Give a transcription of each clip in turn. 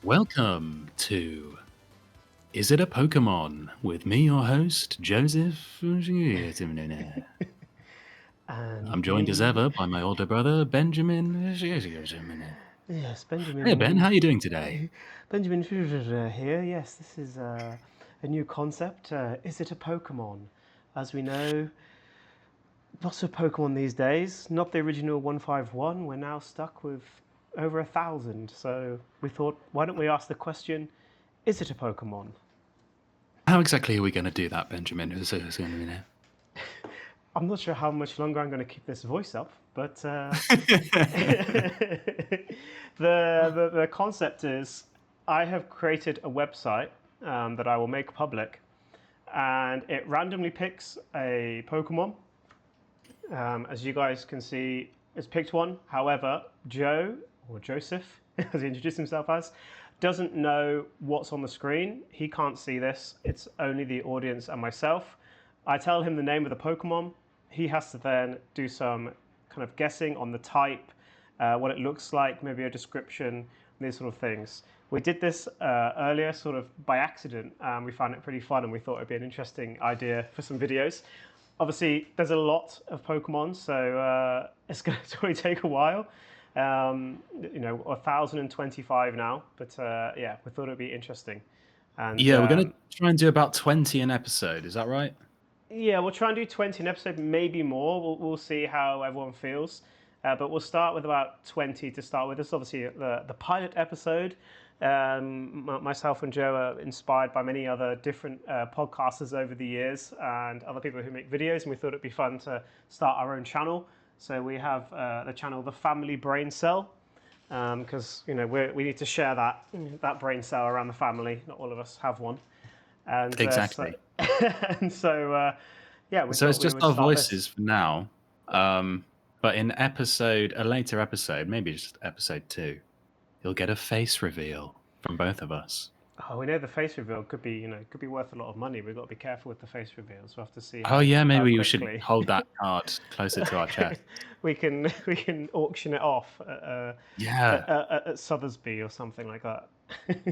Welcome to Is It a Pokemon? With me, your host, Joseph. I'm And joined as me, ever by my older brother, Benjamin. yes, Hey, Ben, how Benjamin, are you doing today? Benjamin here. Yes, this is a new concept. Is it a Pokemon? As we know, lots of Pokemon these days. Not the original 151. We're now stuck with over 1,000. So we thought, why don't we ask the question: Is it a Pokemon? How exactly are we going to do that, Benjamin? I'm not sure how much longer I'm going to keep this voice up, but the concept is I have created a website that I will make public, and it randomly picks a Pokemon. As you guys can see, it's picked one. However, Joe, or Joseph, as he introduced himself as, doesn't know what's on the screen. He can't see this. It's only the audience and myself. I tell him the name of the Pokemon. He has to then do some kind of guessing on the type, what it looks like, maybe a description, these sort of things. We did this earlier, sort of by accident. We found it pretty fun, and we thought it'd be an interesting idea for some videos. Obviously, there's a lot of Pokemon, so it's going to probably take a while. 1,025 now, but yeah, we thought it'd be interesting. And Yeah, we're going to try and do about 20 an episode. Is that right? yeah, we'll try and do 20 an episode, maybe more. We'll see how everyone feels. But we'll start with about 20 to start with. This is obviously the pilot episode. Myself and Joe are inspired by many other different podcasters over the years and other people who make videos, and we thought it'd be fun to start our own channel. So we have the channel The Family Brain Cell, because we need to share that brain cell around the family. Not all of us have one. And Exactly. yeah, we So it's thought we just would our start this. voices for now. But in a later episode, maybe just episode 2, you'll get a face reveal from both of us. Oh, we know the face reveal could be worth a lot of money. We've got to be careful with the face reveals. We'll have to see Oh yeah, how maybe we should quickly hold that card closer to our chest. we can auction it off Yeah, at Sothersby or something like that.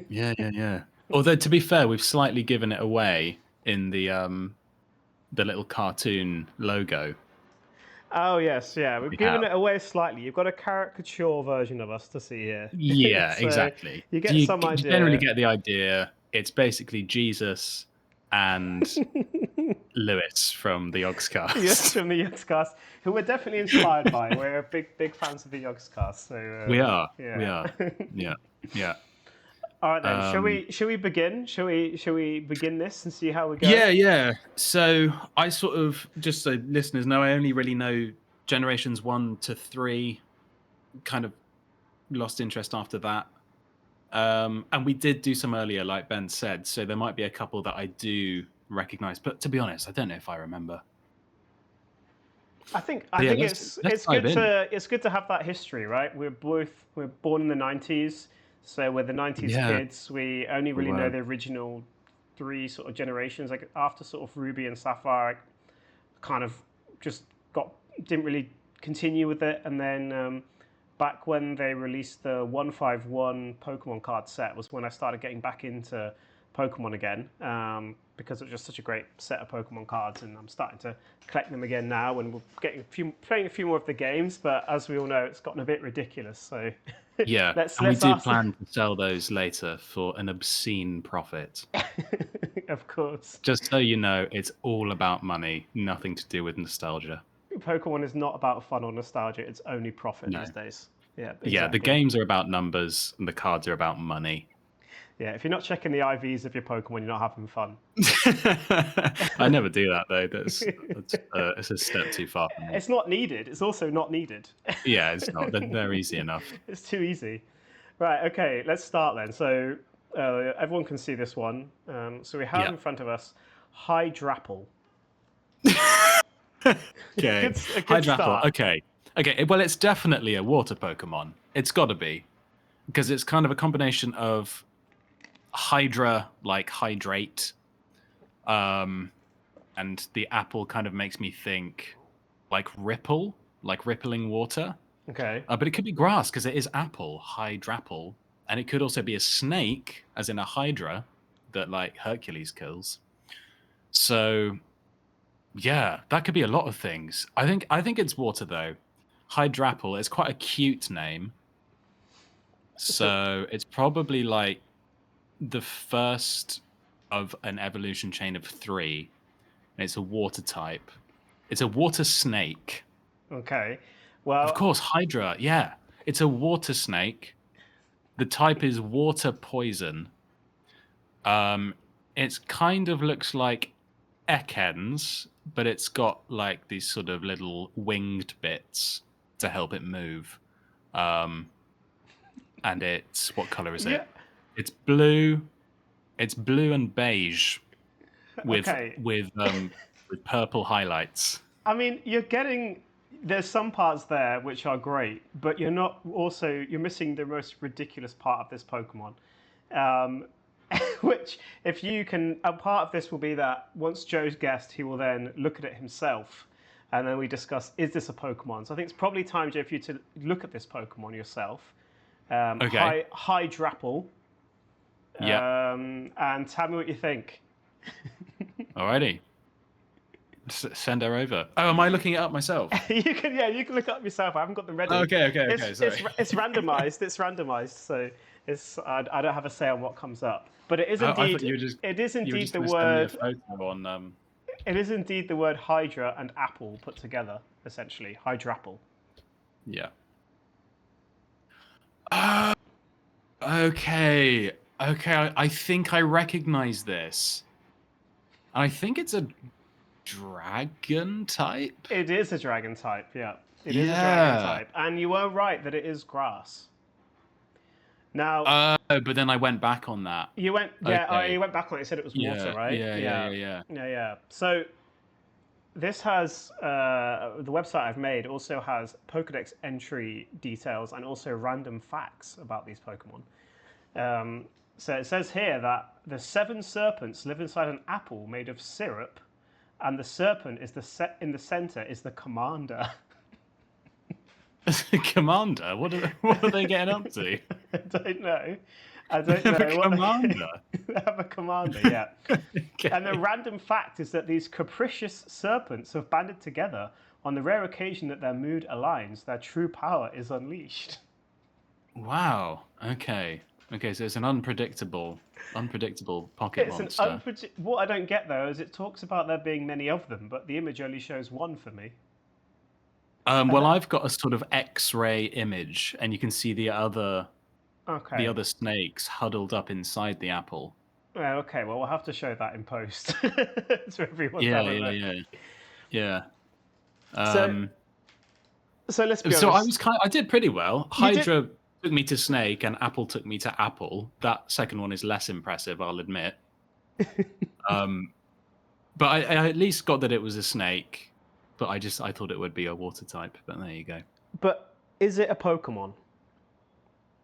yeah. Although to be fair, we've slightly given it away in the little cartoon logo. Oh yes, yeah, we've We given have. it away slightly. You've got a caricature version of us to see here, Yeah, so exactly. you Do get you some generally idea. get the idea? It's basically Jesus and Lewis from the Yes, Yogscast. from the Yogscast, who we're definitely inspired by. We're big fans of the Yogscast, so We are. We yeah. are. Yeah. Yeah. All right then, shall Um, we shall we begin? Shall we begin this and see how we go? yeah. So I sort of, just so listeners know, I only really know generations 1 to 3. Kind of lost interest after that. And we did do some earlier, like Ben said, so there might be a couple that I do recognize. But to be honest, I don't know if I remember. I think But I yeah, think let's it's dive good in. to have that history, right? We're born in the '90s, so we're the '90s Yeah, kids. We only we really know were. the original three sort of generations. Like after sort of Ruby and Sapphire, I kind of just got didn't really continue with it, and then back when they released the 151 Pokemon card set was when I started getting back into Pokemon again, because it was just such a great set of Pokemon cards, and I'm starting to collect them again now, and we're playing a few more of the games. But as we all know, it's gotten a bit ridiculous. So Yeah, let's and we let's do ask. plan to sell those later for an obscene profit. Of course, Just so you know, it's all about money, nothing to do with nostalgia. Pokemon is not about fun or nostalgia; it's only profit No. these days. Yeah, Yeah, the exactly. games are about numbers and the cards are about money. Yeah, if you're not checking the IVs of your Pokemon, you're not having fun. I never do that though. It's a step too far for me. It's not needed. It's also not needed. Yeah, it's not. They're easy enough. It's too easy. Right, okay, let's start then. So everyone can see this one. So we have Yeah. in front of us Hydrapple. Okay. A good Hydrapple. start. Okay. Okay. Well, it's definitely a water Pokemon. It's got to be because it's kind of a combination of Hydra, like hydrate, um, and the apple kind of makes me think like ripple, like rippling water. Okay. But it could be grass because it is apple, Hydrapple. And it could also be a snake, as in a hydra that like Hercules kills. So yeah, that could be a lot of things. I think it's water though. Hydrapple is quite a cute name. So it's probably like the first of an evolution chain of 3. And it's a water type. It's a water snake. Okay. Well, Of course, Hydra. Yeah. It's a water snake. The type is water poison. It kind of looks like Ekans, but it's got like these sort of little winged bits to help it move. And it's what color is it? Yeah. It's blue. It's blue and beige with Okay. with purple highlights. I mean, there's some parts there which are great, but you're missing the most ridiculous part of this Pokemon. Which, if you can, a part of this will be that once Joe's guessed, he will then look at it himself, and then we discuss, is this a Pokemon? So I think it's probably time, Joe, for you to look at this Pokemon yourself. Okay. Hydrapple. Yeah. And tell me what you think. Alrighty. Send her over. Oh, am I looking it up myself? you can look it up yourself. I haven't got them ready. Okay. Sorry. It's randomized. It's randomized, so I don't have a say on what comes up. But it is indeed. It is indeed the word. It is indeed the word Hydra and apple put together, essentially. Hydrapple. Yeah. Okay. I think I recognize this. I think it's a dragon type. It is a dragon type. Yeah. It is a dragon type, and you were right that it is grass. Now. But then I went back on that. You went. Yeah. Okay. You went back on it. You said it was water, right? Yeah. So. This has, the website I've made also has Pokedex entry details and also random facts about these Pokemon. So it says here that the 7 serpents live inside an apple made of syrup, and the serpent is in the center is the commander. Commander? What are they getting up to? I don't know. They have a commander. They have a commander, yeah. Okay. And the random fact is that these capricious serpents have banded together on the rare occasion that their mood aligns. Their true power is unleashed. Wow. Okay, so it's an unpredictable pocket monster. What I don't get though is it talks about there being many of them, but the image only shows one for me. Well, I've got a sort of X-ray image, and you can see the other snakes huddled up inside the apple. Okay, well, we'll have to show that in post so everyone's Yeah. So let's be honest. So I did pretty well. Hydra took me to snake, and apple took me to apple. That second one is less impressive, I'll admit. But I at least got that it was a snake. But I thought it would be a water type. But there you go. But is it a Pokemon?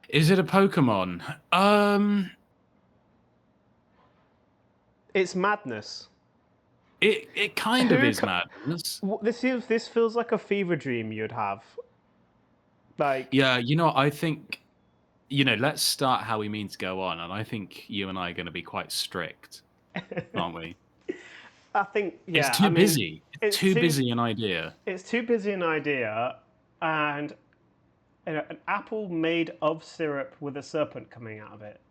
Is it a Pokemon? It's madness. It kind of is madness. This feels like a fever dream you'd have. Like, yeah, I think, let's start how we mean to go on, and I think you and I are going to be quite strict, aren't we? I think, yeah. It's too busy. It's too busy an idea. It's too busy an idea, and an apple made of syrup with a serpent coming out of it.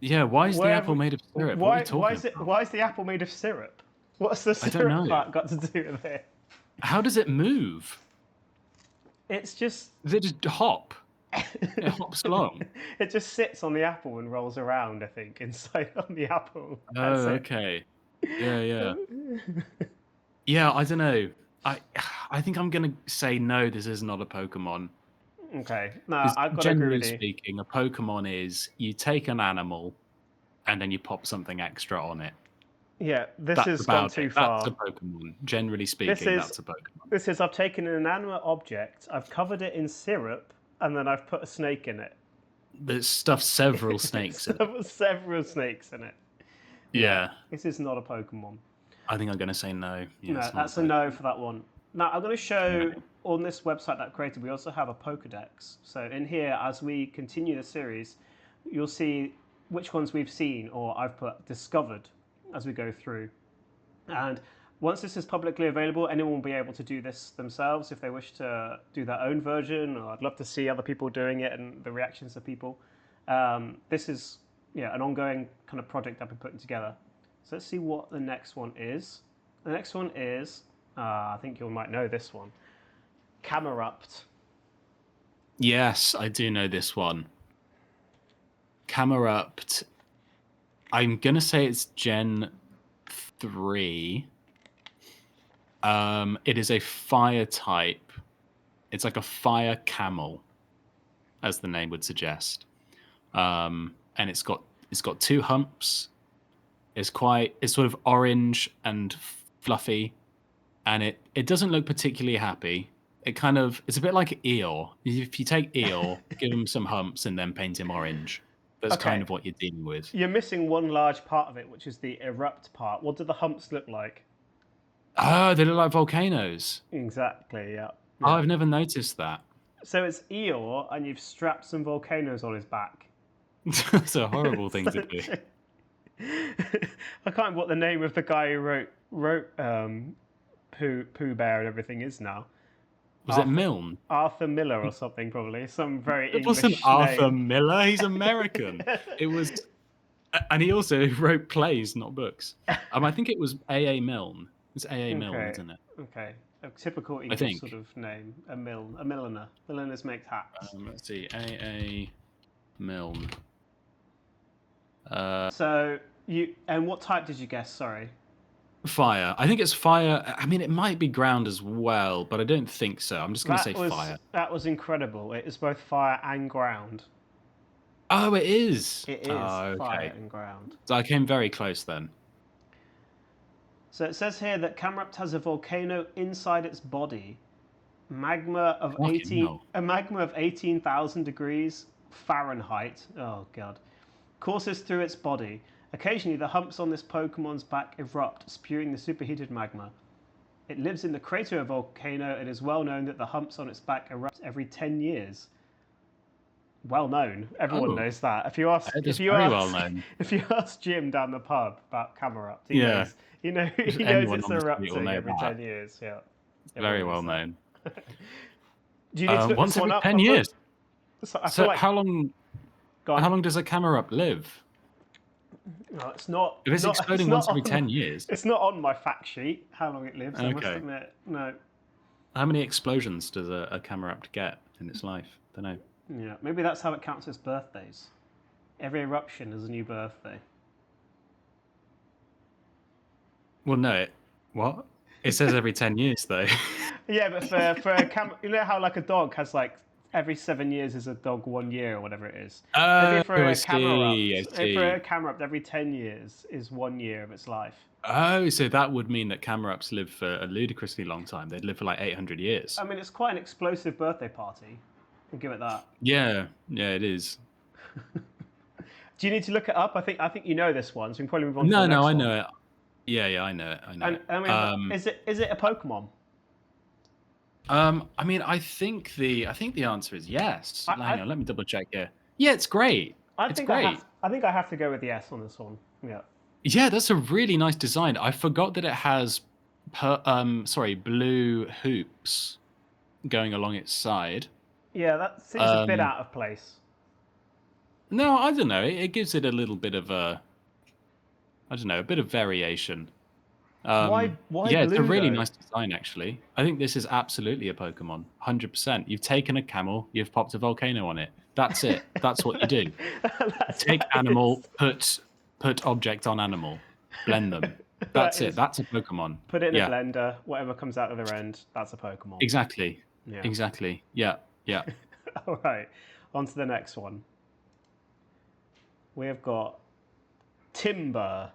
Yeah, why is the apple made of syrup? What are you talking about? Why is the apple made of syrup? What's the syrup part got to do with it? How does it move? It's just... Does it just hop? It hops along. It just sits on the apple and rolls around, I think, inside on the apple. Oh, okay. Yeah. Yeah, I don't know. I think I'm going to say no, this is not a Pokemon. Okay. No, I've got to agree generally with you. speaking, a Pokemon is you take an animal and then you pop something extra on it. Yeah, this has gone too far. That's a Pokemon. Generally speaking, that's a Pokemon. This is, I've taken an inanimate object, I've covered it in syrup, and then I've put a snake in it. There's stuffed several snakes in it. Several snakes in it. Yeah. This is not a Pokemon. I think I'm going to say no. Yeah, no, that's a no for that one. Now, I'm going to show on this website that I've created, we also have a Pokedex. So in here, as we continue the series, you'll see which ones we've seen or I've put discovered as we go through. And once this is publicly available, anyone will be able to do this themselves if they wish to do their own version, or I'd love to see other people doing it and the reactions of people. This is an ongoing kind of project I've been putting together. So let's see what the next one is. The next one is, I think you might know this one, Camerupt. Yes, I do know this one. Camerupt. I'm going to say it's Gen 3. It is a fire type. It's like a fire camel, as the name would suggest. And it's got 2 humps. It's sort of orange and fluffy, and it doesn't look particularly happy. It's a bit like Eeyore. If you take Eeyore, give him some humps and then paint him orange. That's kind of what you're dealing with. You're missing one large part of it, which is the erupt part. What do the humps look like? Oh, they look like volcanoes. Exactly, yeah. Oh, I've never noticed that. So it's Eeyore, and you've strapped some volcanoes on his back. That's a horrible thing to do. I can't remember what the name of the guy who wrote Pooh Bear and everything is now. Was it Milne? Arthur Miller or something, probably. Some very English It wasn't Arthur name. Miller. He's American. It was, and he also wrote plays, not books. I think it was A.A. Milne. It's A.A. Milne, isn't it? Okay. A typical English sort of name. A milliner. Milliners make hats. Let's see. A.A. Milne. And what type did you guess? Sorry. Fire. I think it's fire. I mean, it might be ground as well, but I don't think so. I'm just going to say fire. That was incredible. It is both fire and ground. Oh, it is? It is fire and ground. So I came very close then. So it says here that Camerupt has a volcano inside its body. A magma of 18,000 degrees Fahrenheit. Oh, God. Courses through its body. Occasionally, the humps on this Pokemon's back erupt, spewing the superheated magma. It lives in the crater of a volcano. It is well known that the humps on its back erupt every 10 years. Well known. Everyone knows that. If you ask Jim down the pub about Camerupt, he knows it's erupting every 10 years. Yeah. Very well known. Do you need to look once this one every up? 10 years. So how long does a Camerupt live? No, it's not. If it's exploding once every 10 years. It's not on my fact sheet how long it lives, I must admit. No. How many explosions does a Camerupt get in its life? I don't know. Yeah, maybe that's how it counts as birthdays. Every eruption is a new birthday. Well, no. What? It says every 10 years, though. Yeah, but for a you know how like a dog has like every 7 years is a dog 1 year or whatever it is. I see. For a Camerupt, every 10 years is 1 year of its life. Oh, so that would mean that Camerupts live for a ludicrously long time. They'd live for like 800 years. I mean, it's quite an explosive birthday party. I'll give it that. Yeah, it is. Do you need to look it up? I think you know this one, so we can probably move on to the next one. No, I know it. Yeah, I know it. And I mean, is it a Pokemon? I mean, I think the answer is yes. Hang on, let me double check here. Yeah, it's great. It's great. I think I have to go with yes on this one. Yeah. Yeah, that's a really nice design. I forgot that it has blue hoops going along its side. Yeah, that seems a bit out of place. No, I don't know. It gives it a little bit of a bit of variation. Why yeah, blue, it's a really though? nice design, actually. I think this is absolutely a Pokemon, 100%. You've taken a camel, you've popped a volcano on it. That's it. That's what you do. Take animal, put object on animal, blend them. That's it. That's a Pokemon. Put it in a blender. Whatever comes out of the end, that's a Pokemon. Exactly. Yeah. Exactly. Yeah. All right. On to the next one. We have got Timber,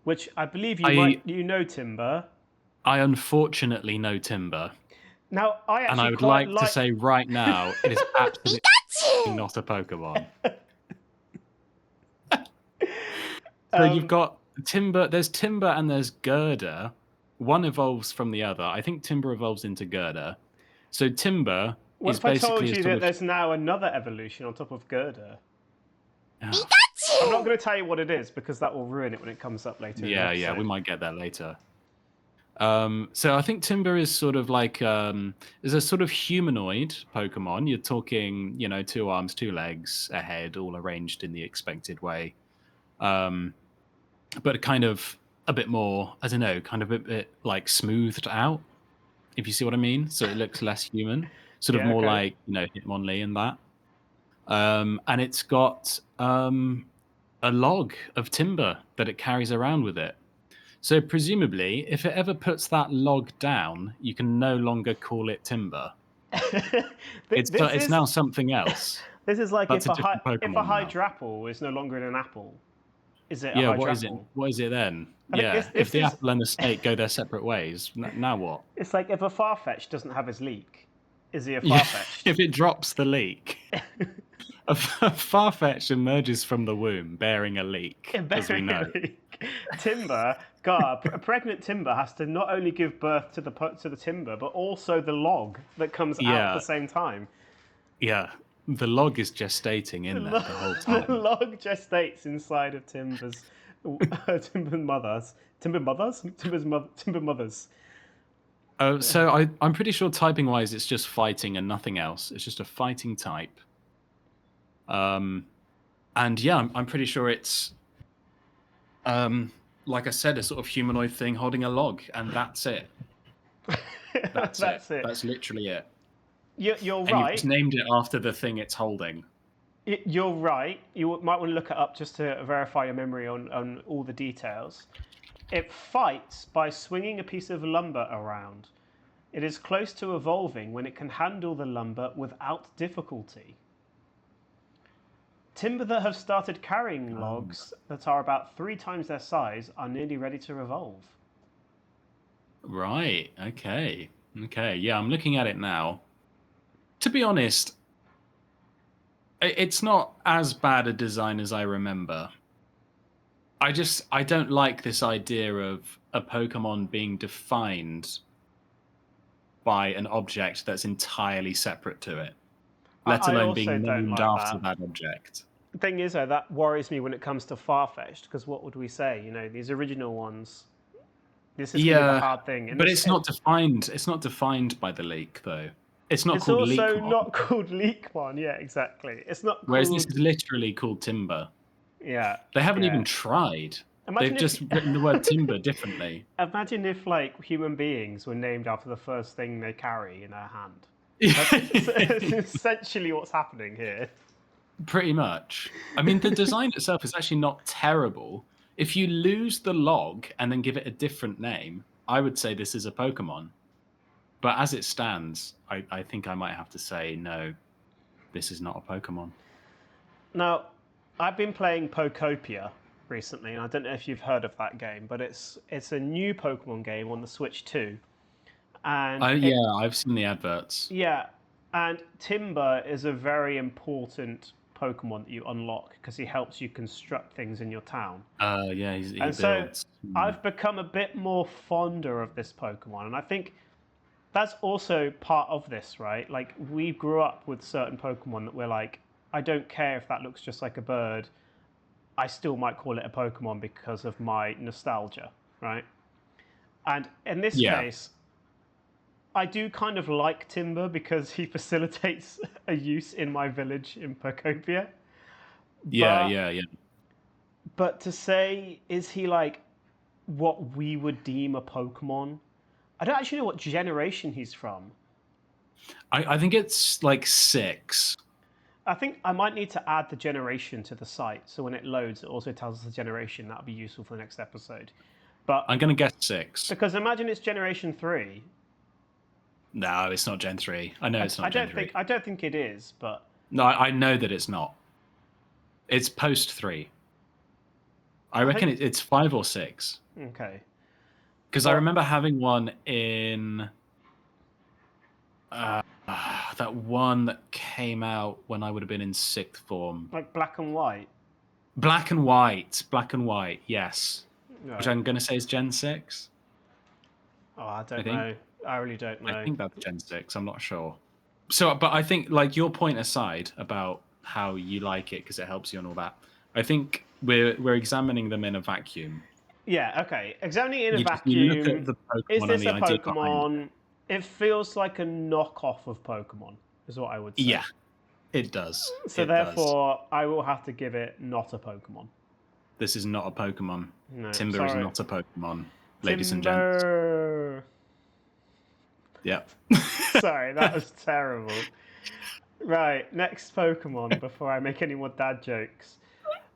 which I believe you know Timber. I unfortunately know Timber. Now, I would like to say right now, it is absolutely not a Pokemon. So you've got Timber. There's Timber and there's Girder, one evolves from the other. I think Timber evolves into Girder. So Timber What is if I told basically a you sort that of... there's now another evolution on top of Girder? Oh, I'm not going to tell you what it is because that will ruin it when it comes up later in the episode. yeah, we might get that later. So I think Timber is sort of like is a sort of humanoid Pokemon. You're talking, 2 arms, 2 legs, a head, all arranged in the expected way. But kind of a bit more, I don't know, kind of a bit like smoothed out, if you see what I mean. So it looks less human, sort of Yeah, more okay. like, Hitmonlee and that. And it's got a log of timber that it carries around with it. So presumably, if it ever puts that log down, you can no longer call it timber. It's now something else. This is like That's if a a different Pokemon now. Hydrapple is no longer in an apple. Is it a Yeah, what is it? Hydrapple? What is it then? I think Yeah, if this the is. apple and the snake go their separate ways, now what? It's like if a Farfetch doesn't have his leak, is he a Yeah, Farfetch? if it drops the leak. A Farfetch emerges from the womb bearing a leak, as we know. Timber, God, a pregnant timber has to not only give birth to the timber, but also the log that comes out at the same time. Yeah, the log is gestating in there the whole time. The log gestates inside of Timber's mothers. So I'm pretty sure typing-wise, it's just fighting and nothing else. It's just a fighting type. And yeah, I'm pretty sure it's, like I said, a sort of humanoid thing holding a log, and that's it. That's it. That's literally it. You're and right. You've just named it after the thing it's holding. You're right. You might want to look it up just to verify your memory on all the details. It fights by swinging a piece of lumber around. It is close to evolving when it can handle the lumber without difficulty. Timber that have started carrying logs that are about 3 times their size are nearly ready to evolve. Right. Okay. Yeah, I'm looking at it now. To be honest, it's not as bad a design as I remember. I don't like this idea of a Pokemon being defined by an object that's entirely separate to it, let alone being named after that object. The thing is, though, that worries me when it comes to Farfetch'd, because what would we say? These original ones. This is going to be the hard thing. But it's not defined. It's not defined by the leak, though. It's not called Leakmon. It's also not called Leakmon. Yeah, exactly. It's not. Whereas this is literally called Timber. Yeah. They haven't even tried. They've just written the word timber differently. Imagine if, like, human beings were named after the first thing they carry in their hand. That's essentially what's happening here. Pretty much. I mean, the design itself is actually not terrible. If you lose the log and then give it a different name, I would say this is a Pokemon. But as it stands, I think I might have to say, no, this is not a Pokemon. Now, I've been playing Pokopia recently, and I don't know if you've heard of that game, but it's a new Pokemon game on the Switch 2. And I've seen the adverts. Yeah, and Timber is a very important Pokemon that you unlock because he helps you construct things in your town. Yeah, he builds. So I've become a bit more fonder of this Pokemon, and I think that's also part of this, right? Like, we grew up with certain Pokemon that we're like, I don't care if that looks just like a bird. I still might call it a Pokemon because of my nostalgia, right? And in this case, I do kind of like Timber because he facilitates a use in my village in Pokopia. Yeah. But to say, is he like what we would deem a Pokemon? I don't actually know what generation he's from. I think it's like 6. I think I might need to add the generation to the site, so when it loads, it also tells us the generation. That'll be useful for the next episode. But I'm going to guess 6. Because imagine it's generation 3. No, it's not Gen 3. I know it's not Gen 3. I don't think it is, but... No, I know that it's not. It's post 3. I reckon it's 5 or 6. Okay. Because I remember having one in... that one that came out when I would have been in 6th form. Like Black and White? Black and White, yes. Right. Which I'm going to say is Gen 6. Oh, I don't think. know. I really don't know. I think that's Gen 6. I'm not sure. So, but I think, like, your point aside about how you like it because it helps you and all that, I think we're examining them in a vacuum. Yeah, okay. Examining it in a You look vacuum. at the Is Pokemon and this the a idea behind it. Pokemon? It feels like a knockoff of Pokemon, is what I would say. Yeah, it does. So It does. therefore, I will have to give it not a Pokemon. This is not a Pokemon. No, Timber is sorry. not a Pokemon, ladies and gents. Timber. Yep. Sorry, that was terrible. Right, next Pokemon before I make any more dad jokes.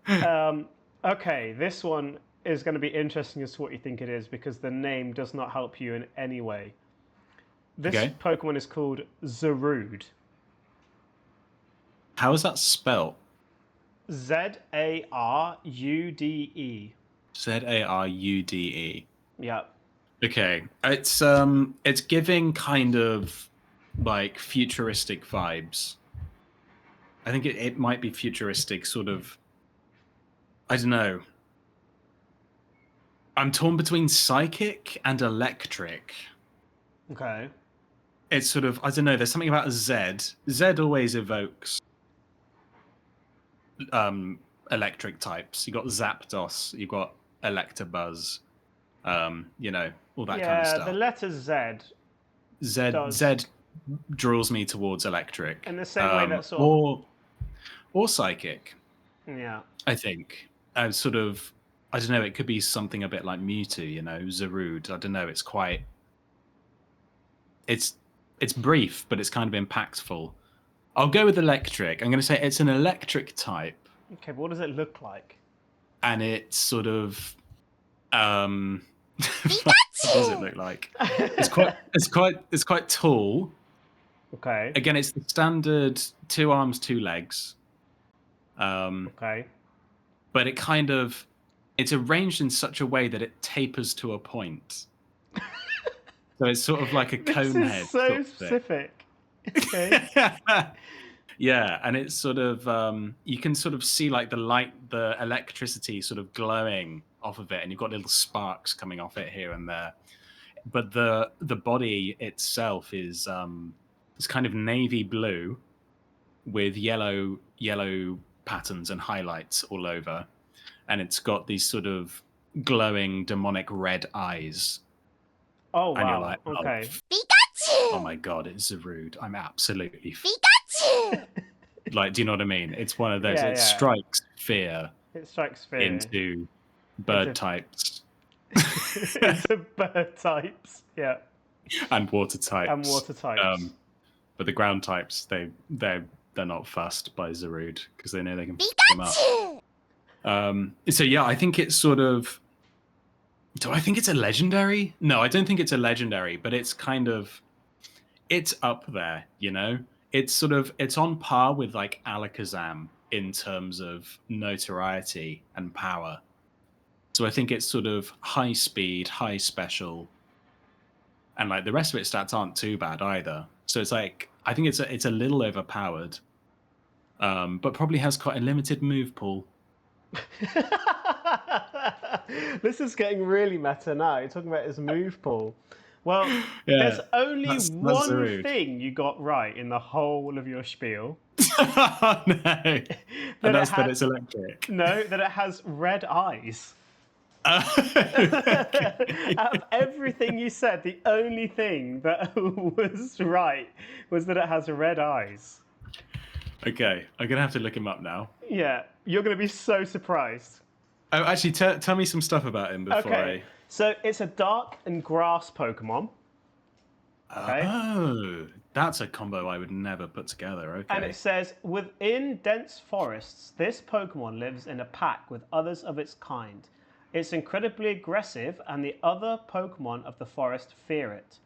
Okay, this one is going to be interesting as to what you think it is because the name does not help you in any way. This Okay. Pokemon is called Zarude. How is that spelled? Zarude. Zarude. Yeah. Okay, it's giving kind of like futuristic vibes. I think it might be futuristic, sort of. I don't know. I'm torn between psychic and electric. Okay. It's sort of, I don't know. There's something about a Z. Z always evokes electric types. You got Zapdos. You got Electabuzz. You know, all that kind of stuff. Yeah, the letter Z. Z draws me towards electric. In the same way that sort of... or psychic. Yeah. I think. Sort of, I don't know, it could be something a bit like Mewtwo, you know, Zarude. I don't know, it's quite... It's brief, but it's kind of impactful. I'll go with electric. I'm going to say it's an electric type. Okay, but what does it look like? And it's sort of... what does it look like? It's quite tall. Okay. Again, it's the standard 2 arms, 2 legs. Okay. But it's arranged in such a way that it tapers to a point. So it's sort of like a cone This head. is so specific. Okay. Yeah, and it's sort of you can sort of see like the electricity sort of glowing off of it, and you've got little sparks coming off it here and there. But the body itself is kind of navy blue with yellow patterns and highlights all over, and it's got these sort of glowing demonic red eyes. Oh wow! And you're like, okay. Oh my god, it's Zarude. I'm absolutely Pikachu. Like, do you know what I mean? It's one of those. Yeah, it strikes fear. It strikes fear into bird types. Into bird types, yeah. And water types. And water types. But the ground types, they're not fussed by Zarude because they know they can pick them up. So yeah, I think it's sort of. Do I think it's a legendary? No, I don't think it's a legendary, but it's kind of. It's up there, you know. It's on par with like Alakazam in terms of notoriety and power. So I think it's sort of high speed, high special, and like the rest of its stats aren't too bad either. So it's like I think it's a little overpowered, but probably has quite a limited move pool. This is getting really meta now. You're talking about his move pool. Well, there's only one thing you got right in the whole of your spiel. No. And that's that it's electric. No, that it has red eyes. Okay. Out of everything you said, the only thing that was right was that it has red eyes. Okay, I'm going to have to look him up now. Yeah, you're going to be so surprised. Oh, actually, tell me some stuff about him before So it's a dark and grass Pokemon. Okay. Oh, that's a combo I would never put together. Okay. And it says, within dense forests, this Pokemon lives in a pack with others of its kind. It's incredibly aggressive, and the other Pokemon of the forest fear it.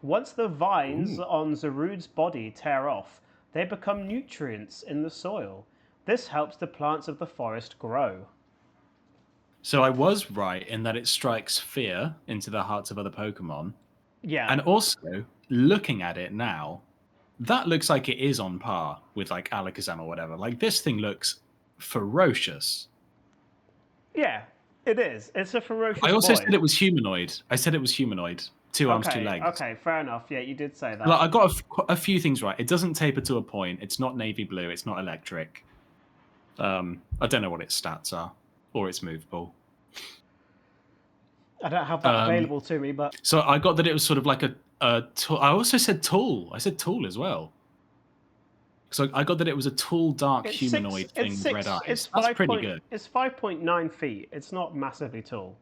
Once the vines on Zarude's body tear off, they become nutrients in the soil. This helps the plants of the forest grow. So I was right in that it strikes fear into the hearts of other Pokemon. Yeah. And also, looking at it now, that looks like it is on par with like Alakazam or whatever. Like this thing looks ferocious. Yeah, it is. It's a ferocious I also boy. said it was humanoid. I said it was humanoid. 2 arms, 2 legs. Okay, fair enough. Yeah, you did say that. Like, I got a few things right. It doesn't taper to a point. It's not navy blue. It's not electric. I don't know what its stats are, or its movable. I don't have that available to me, but so I got that it was sort of like I also said tall. I said tall as well. So I got that it was a tall, dark humanoid thing with red eyes. That's pretty good. It's 5.9 feet. It's not massively tall.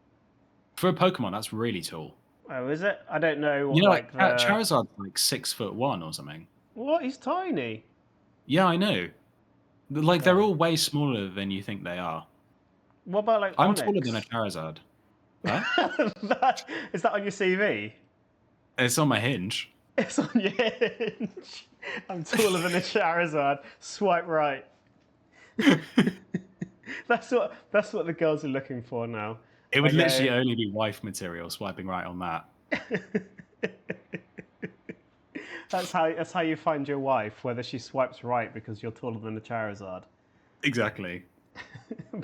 For a Pokemon, that's really tall. Oh, is it? I don't know. What, you know, like Charizard's like 6'1" or something. What? He's tiny. Yeah, I know. Like, they're all way smaller than you think they are. What about like I'm Onyx? taller than a Charizard. Huh? Is that on your CV? It's on my hinge. It's on your hinge. I'm taller than a Charizard. Swipe right. That's what the girls are looking for now. It would literally only be wife material swiping right on that. That's how you find your wife, whether she swipes right because you're taller than a Charizard. Exactly.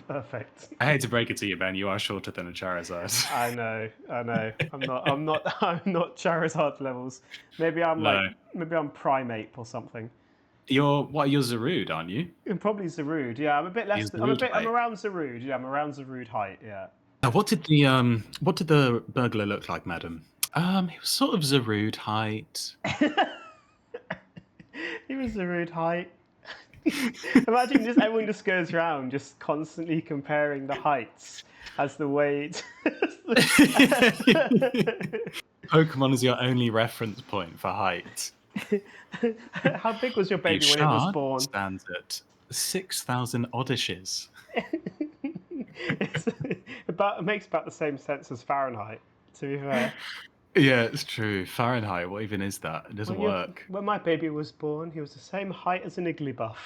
Perfect. I hate to break it to you, Ben. You are shorter than a Charizard. I know. I'm not Charizard levels. Maybe I'm Primate or something. You're Zarude, aren't you? I'm probably Zarude. Yeah, I'm a bit less. I'm around Zarude. Yeah, I'm around Zarude height. Yeah. What did the burglar look like, madam? He was sort of Zarude height. He was Zarude height. Imagine everyone just goes around just constantly comparing the heights as the way. Pokemon is your only reference point for height. How big was your baby when it was born? Stands at 6,000 odyshes. It makes about the same sense as Fahrenheit, to be fair. Yeah, it's true. Fahrenheit, what even is that? It doesn't work. When my baby was born, he was the same height as an Igglybuff.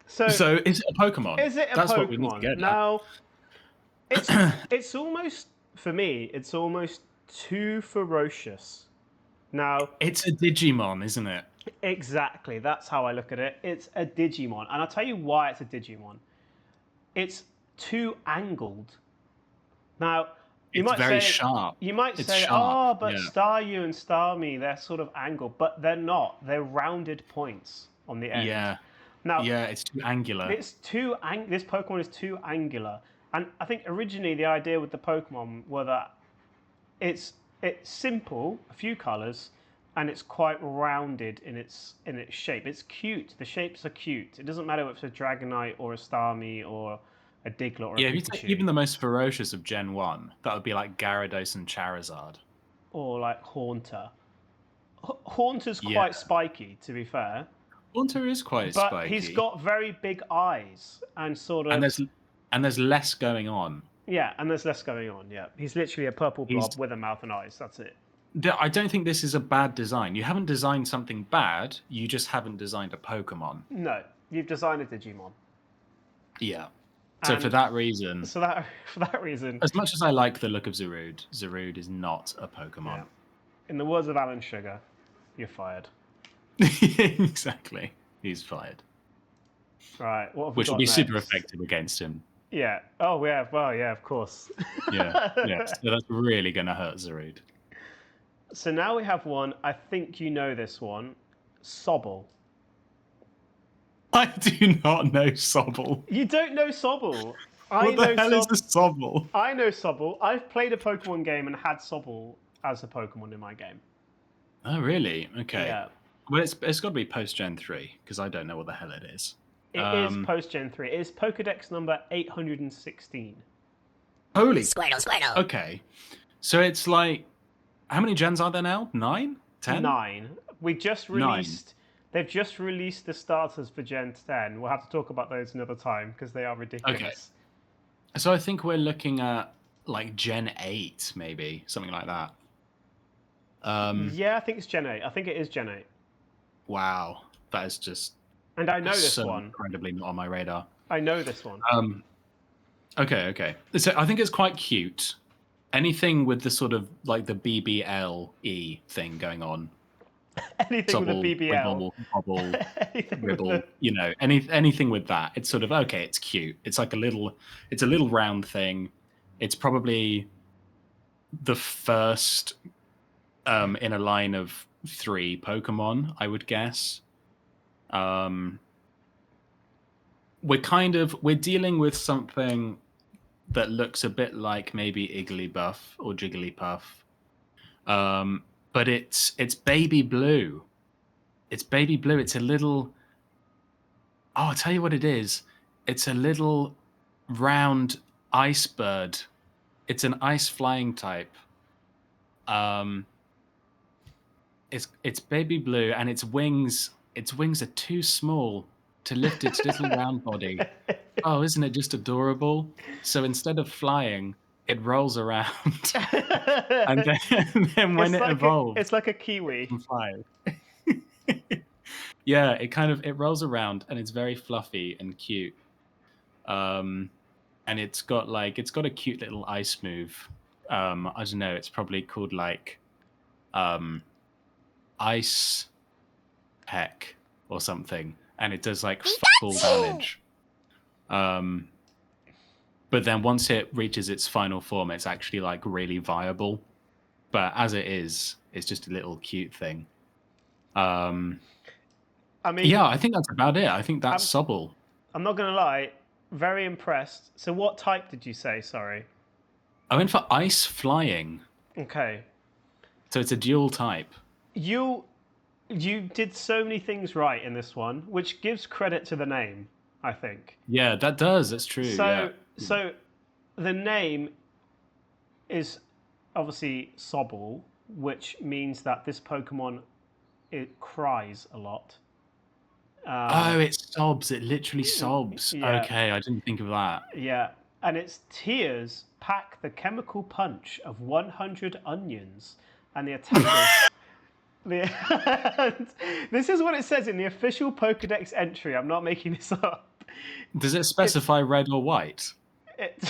So is it a Pokemon? Is it a That's Pokemon? What we need to get now, it's almost, for me, it's almost too ferocious. Now, it's a Digimon, isn't it? Exactly. That's how I look at it. It's a Digimon. And I'll tell you why it's a Digimon. It's too angled. Now, it's very sharp. You might say, oh, but Staryu and Starmie, they're sort of angled. But they're not. They're rounded points on the end. Yeah. Now, yeah, it's too angular. This Pokemon is too angular. And I think originally the idea with the Pokemon were that it's simple, a few colours, and it's quite rounded in its shape. It's cute. The shapes are cute. It doesn't matter if it's a Dragonite or a Starmie or a Diglett or a Pikachu. If you take even the most ferocious of Gen 1, that would be like Gyarados and Charizard. Or like Haunter. Haunter's quite spiky, to be fair. Haunter is quite spiky. But he's got very big eyes and sort of... And there's less going on. Yeah, and there's less going on, yeah. He's literally a purple blob with a mouth and eyes. That's it. I don't think this is a bad design. You haven't designed something bad. You just haven't designed a Pokemon. No, you've designed a Digimon. Yeah. So for that reason... As much as I like the look of Zarude, Zarude is not a Pokemon. Yeah. In the words of Alan Sugar, you're fired. Exactly. He's fired. Right, what have Which we got will be next? super effective against him. Yeah. Oh, yeah. Well, yeah, of course. yeah. So that's really going to hurt Zarude. So now we have one. I think you know this one. Sobble. I do not know Sobble. You don't know Sobble? What the hell is a Sobble? I know Sobble. I've played a Pokemon game and had Sobble as a Pokemon in my game. Oh, really? Okay. Yeah. Well, it's got to be post-Gen 3, because I don't know what the hell it is. It is post-Gen 3. It is Pokedex number 816. Holy... Squirtle. Okay. So it's like... How many gens are there now? 9? 10? 9. We just released... 9. They've just released the starters for Gen 10. We'll have to talk about those another time, because they are ridiculous. Okay. So I think we're looking at, like, Gen 8, maybe. Something like that. Yeah, I think it's Gen 8. I think it is Gen 8. Wow. That is just... And I know this one. Incredibly not on my radar. I know this one. Okay. So I think it's quite cute. Anything with the sort of like the BBLE thing going on. Anything with a Sobble, BBL. Wibble, Bobble, Anything with Ribble, the... anything with that. It's sort of okay. It's cute. It's like it's a little round thing. It's probably the first in a line of 3 Pokemon, I would guess. We're dealing with something that looks a bit like maybe Igglybuff or Jigglypuff. But it's baby blue. It's baby blue. It's a little... Oh, I'll tell you what it is. It's a little round ice bird. It's an ice flying type. It's baby blue, and its wings are too small to lift its little round body. Oh, isn't it just adorable? So instead of flying, it rolls around, and then when it evolves, it's like a kiwi. it can fly. Yeah, it rolls around, and it's very fluffy and cute. And it's got a cute little ice move. I don't know. It's probably called like ice peck or something, and it does like full damage. But then once it reaches its final form, it's actually like really viable. But as it is, it's just a little cute thing. I mean, yeah, I think that's about it. I think that's Sobble. I'm not gonna lie, very impressed. So what type did you say? Sorry. I went for ice flying. Okay. So it's a dual type. You did so many things right in this one, which gives credit to the name, I think. Yeah, that does. That's true. So the name is obviously Sobble, which means that this Pokemon, it cries a lot. It sobs. It literally sobs. Yeah. Okay, I didn't think of that. Yeah, and its tears pack the chemical punch of 100 onions, and the attackers... This is what it says in the official Pokedex entry. I'm not making this up. Does it specify red or white? It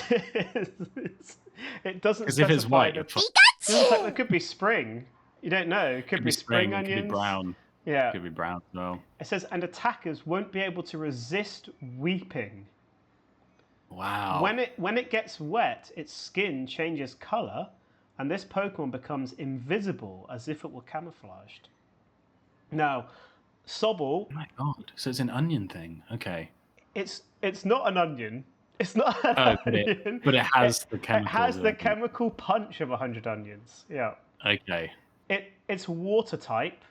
doesn't Because specify. if it's white, It could be spring. You don't know. It could be spring onions. It could be brown. Yeah. It could be brown as well. It says, and attackers won't be able to resist weeping. Wow. When it gets wet, its skin changes color, and this Pokemon becomes invisible as if it were camouflaged. Now, Sobble... Oh my god. So it's an onion thing. Okay. It's not an onion. It's not an onion. But it has the chemical. It has the chemical punch of 100 onions. Yeah. Okay. It's water type,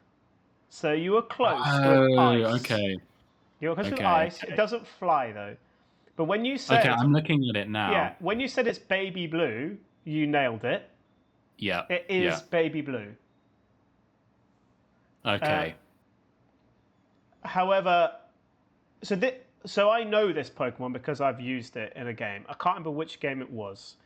so you were close with ice. Okay. You were close with ice. Okay. It doesn't fly, though. But when you said... Okay, I'm looking at it now. Yeah, when you said it's baby blue, you nailed it. Yeah. It is baby blue. Okay. However, so I know this Pokemon because I've used it in a game. I can't remember which game it was,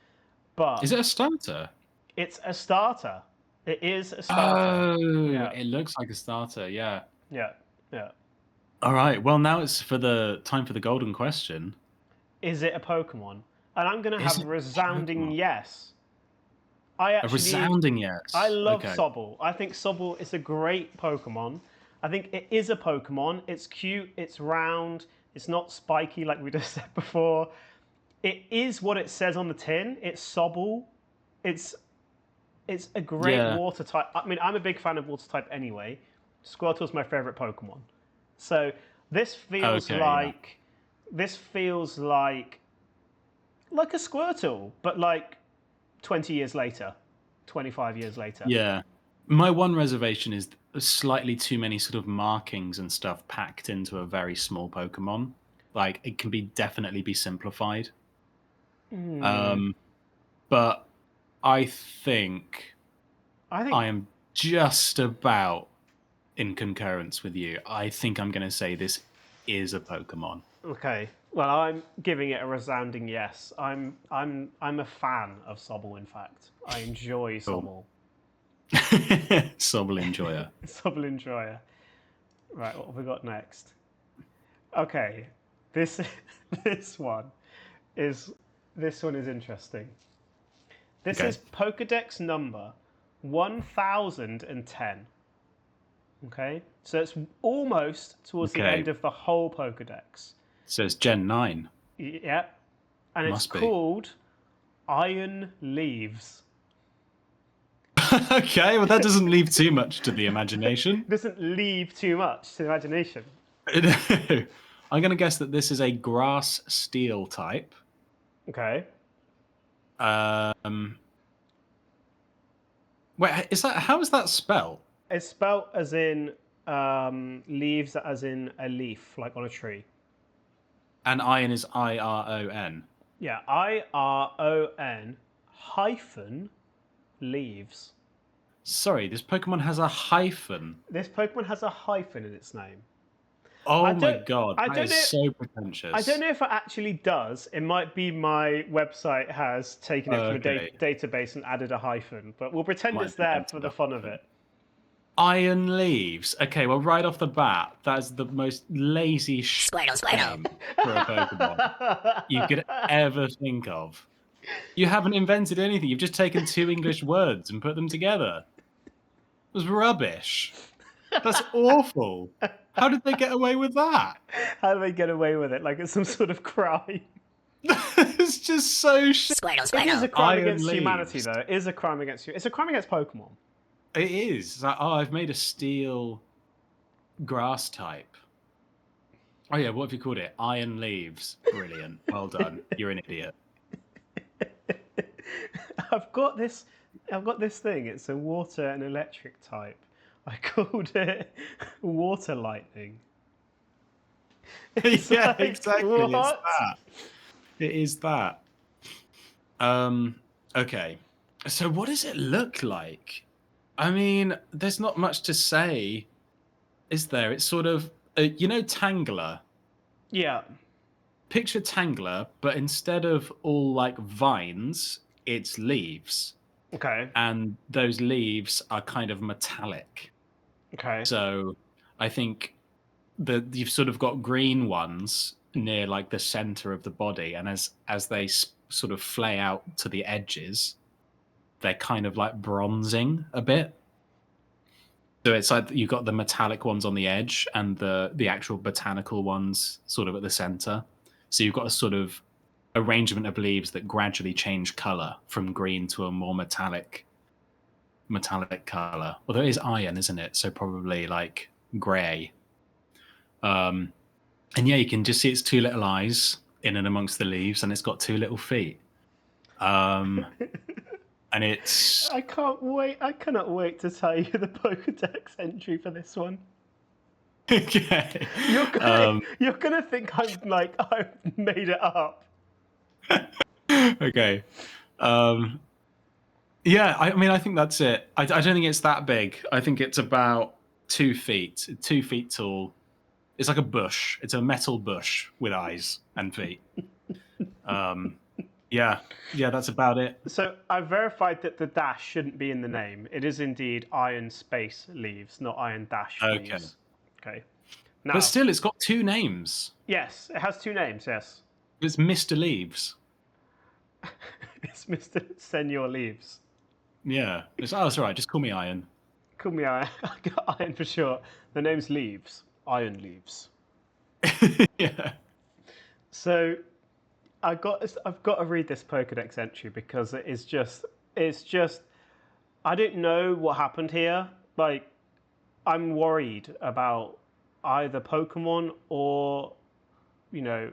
but... Is it a starter? It's a starter. It is a starter. Oh, yeah. It looks like a starter, yeah. Yeah. All right, well, now it's time for the golden question. Is it a Pokemon? And I'm going to have a resounding yes. A resounding yes. I love Sobble. I think Sobble is a great Pokemon. I think it is a Pokemon. It's cute. It's round. It's not spiky like we just said before. It is what it says on the tin. It's Sobble. It's a great water type. I mean, I'm a big fan of water type anyway. Squirtle's my favorite Pokemon. So this feels like a Squirtle, but like 20 years later, 25 years later. Yeah. My one reservation is slightly too many sort of markings and stuff packed into a very small Pokemon. Like, it can definitely be simplified. But I think I am just about in concurrence with you. I think I'm going to say this is a Pokemon. Okay. Well, I'm giving it a resounding yes. I'm a fan of Sobble, in fact. I enjoy Sobble. Sobble enjoyer. Sobble enjoyer. Right, what have we got next? Okay. This one is interesting. This is Pokedex number 1010. Okay, so it's almost towards the Okay. end of the whole Pokedex. So it's Gen 9. Yeah, and it's Must be. called Iron Leaves. Okay, well, that doesn't leave too much to the imagination. It doesn't leave too much to the imagination. I'm going to guess that this is a grass steel type. Okay. Wait, how is that spelled? It's spelt as in leaves, as in a leaf, like on a tree. And iron is IRON. Yeah, IRON hyphen leaves. Sorry, this Pokemon has a hyphen. This Pokemon has a hyphen in its name. Oh my god, I that don't is know. so pretentious. I don't know if it actually does. It might be my website has taken it from Okay. a database and added a hyphen, but we'll pretend Might it's be there added for a the fun of hyphen. it. Iron Leaves. Okay, well, right off the bat, that's the most lazy name for a Pokemon you could ever think of. You haven't invented anything. You've just taken two English words and put them together. It was rubbish. That's awful. How did they get away with that? How do they get away with it? Like it's some sort of crime. It's just so shit. It is a crime Iron against Leaves. humanity, though. It is a crime against you. It's a crime against Pokemon. It is. It's like, oh, I've made a steel grass type. Oh yeah, what have you called it? Iron Leaves. Brilliant. Well done. You're an idiot. I've got this thing. It's a water and electric type. I called it water lightning. It's Yeah, like, exactly. what? It's that. It is that. Okay. So what does it look like? I mean, there's not much to say, is there? It's sort of, you know, Tangler. Yeah. Picture Tangler, but instead of all like vines, it's leaves. Okay. And those leaves are kind of metallic. Okay. So I think that you've sort of got green ones near like the center of the body, and as they sort of flay out to the edges, they're kind of like bronzing a bit. So it's like you've got the metallic ones on the edge and the actual botanical ones sort of at the center. So you've got a sort of arrangement of leaves that gradually change color from green to a more metallic color. Although it is iron, isn't it? So probably like gray. And yeah, you can just see its two little eyes in and amongst the leaves, and it's got two little feet. And it's I can't wait. I cannot wait to tell you the Pokedex entry for this one. okay. You're gonna think I've made it up. Okay. Yeah, I mean, I think that's it. I don't think it's that big. I think it's about 2 feet, 2 feet tall. It's like a bush. It's a metal bush with eyes and feet. Yeah, that's about it. So I verified that the dash shouldn't be in the name. It is indeed Iron Space Leaves, not Iron Dash Leaves. Okay. Now, But still, it's got 2 names. yes, it has 2 names. Yes, It's Mr. Leaves. it's Mr. Senor Leaves. Yeah. It's all right. Just call me Iron. Call me Iron. I got Iron for short. The name's Leaves. Iron Leaves. Yeah. So I've got to read this Pokedex entry because it's just I don't know what happened here. Like I'm worried about either Pokemon or the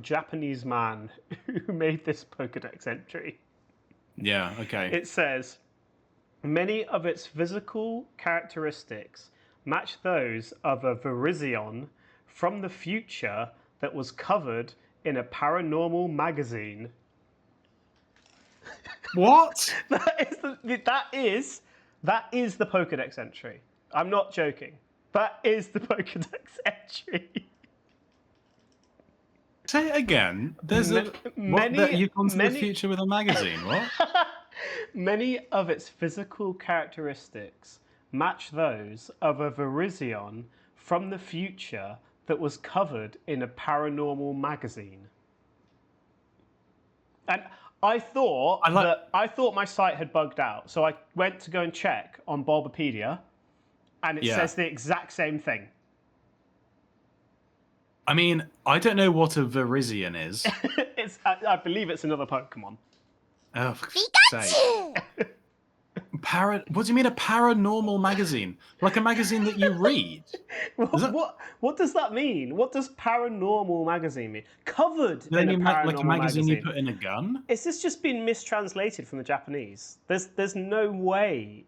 Japanese man who made this Pokedex entry. Yeah. Okay. It says many of its physical characteristics match those of a Virizion from the future that was covered in a paranormal magazine. What? That is the Pokedex entry. I'm not joking. That is the Pokedex entry. Say it again. There's you've gone to the future with a magazine. What? Many of its physical characteristics match those of a Virizion from the future that was covered in a paranormal magazine. And I thought my site had bugged out, so I went to go and check on Bulbapedia, and it Yeah. says the exact same thing. I mean, I don't know what a Verizion is. I believe it's another Pokemon. Oh, for sake. What do you mean a paranormal magazine? Like a magazine that you read? What does that mean? What does paranormal magazine mean? Covered Do they in a mean paranormal like a magazine you magazine. put in a gun? Is this just been mistranslated from the Japanese? There's no way.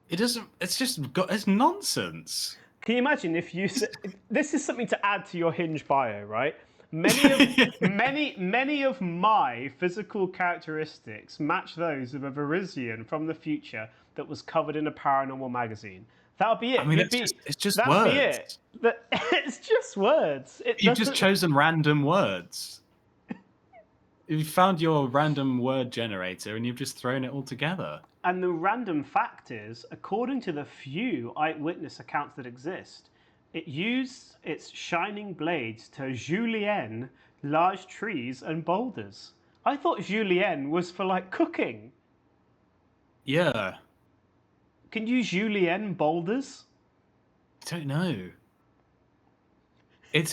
It doesn't. It's nonsense. Can you imagine if you said, this is something to add to your Hinge bio, right? Many of my physical characteristics match those of a Verizion from the future that was covered in a paranormal magazine. That'll be it. I mean, it's just that'll words. Be it. It's just words. You've just chosen random words. You've found your random word generator and you've just thrown it all together. And the random fact is, according to the few eyewitness accounts that exist, it used its shining blades to julienne large trees and boulders. I thought julienne was for like cooking. Yeah. Can you julienne boulders? I don't know.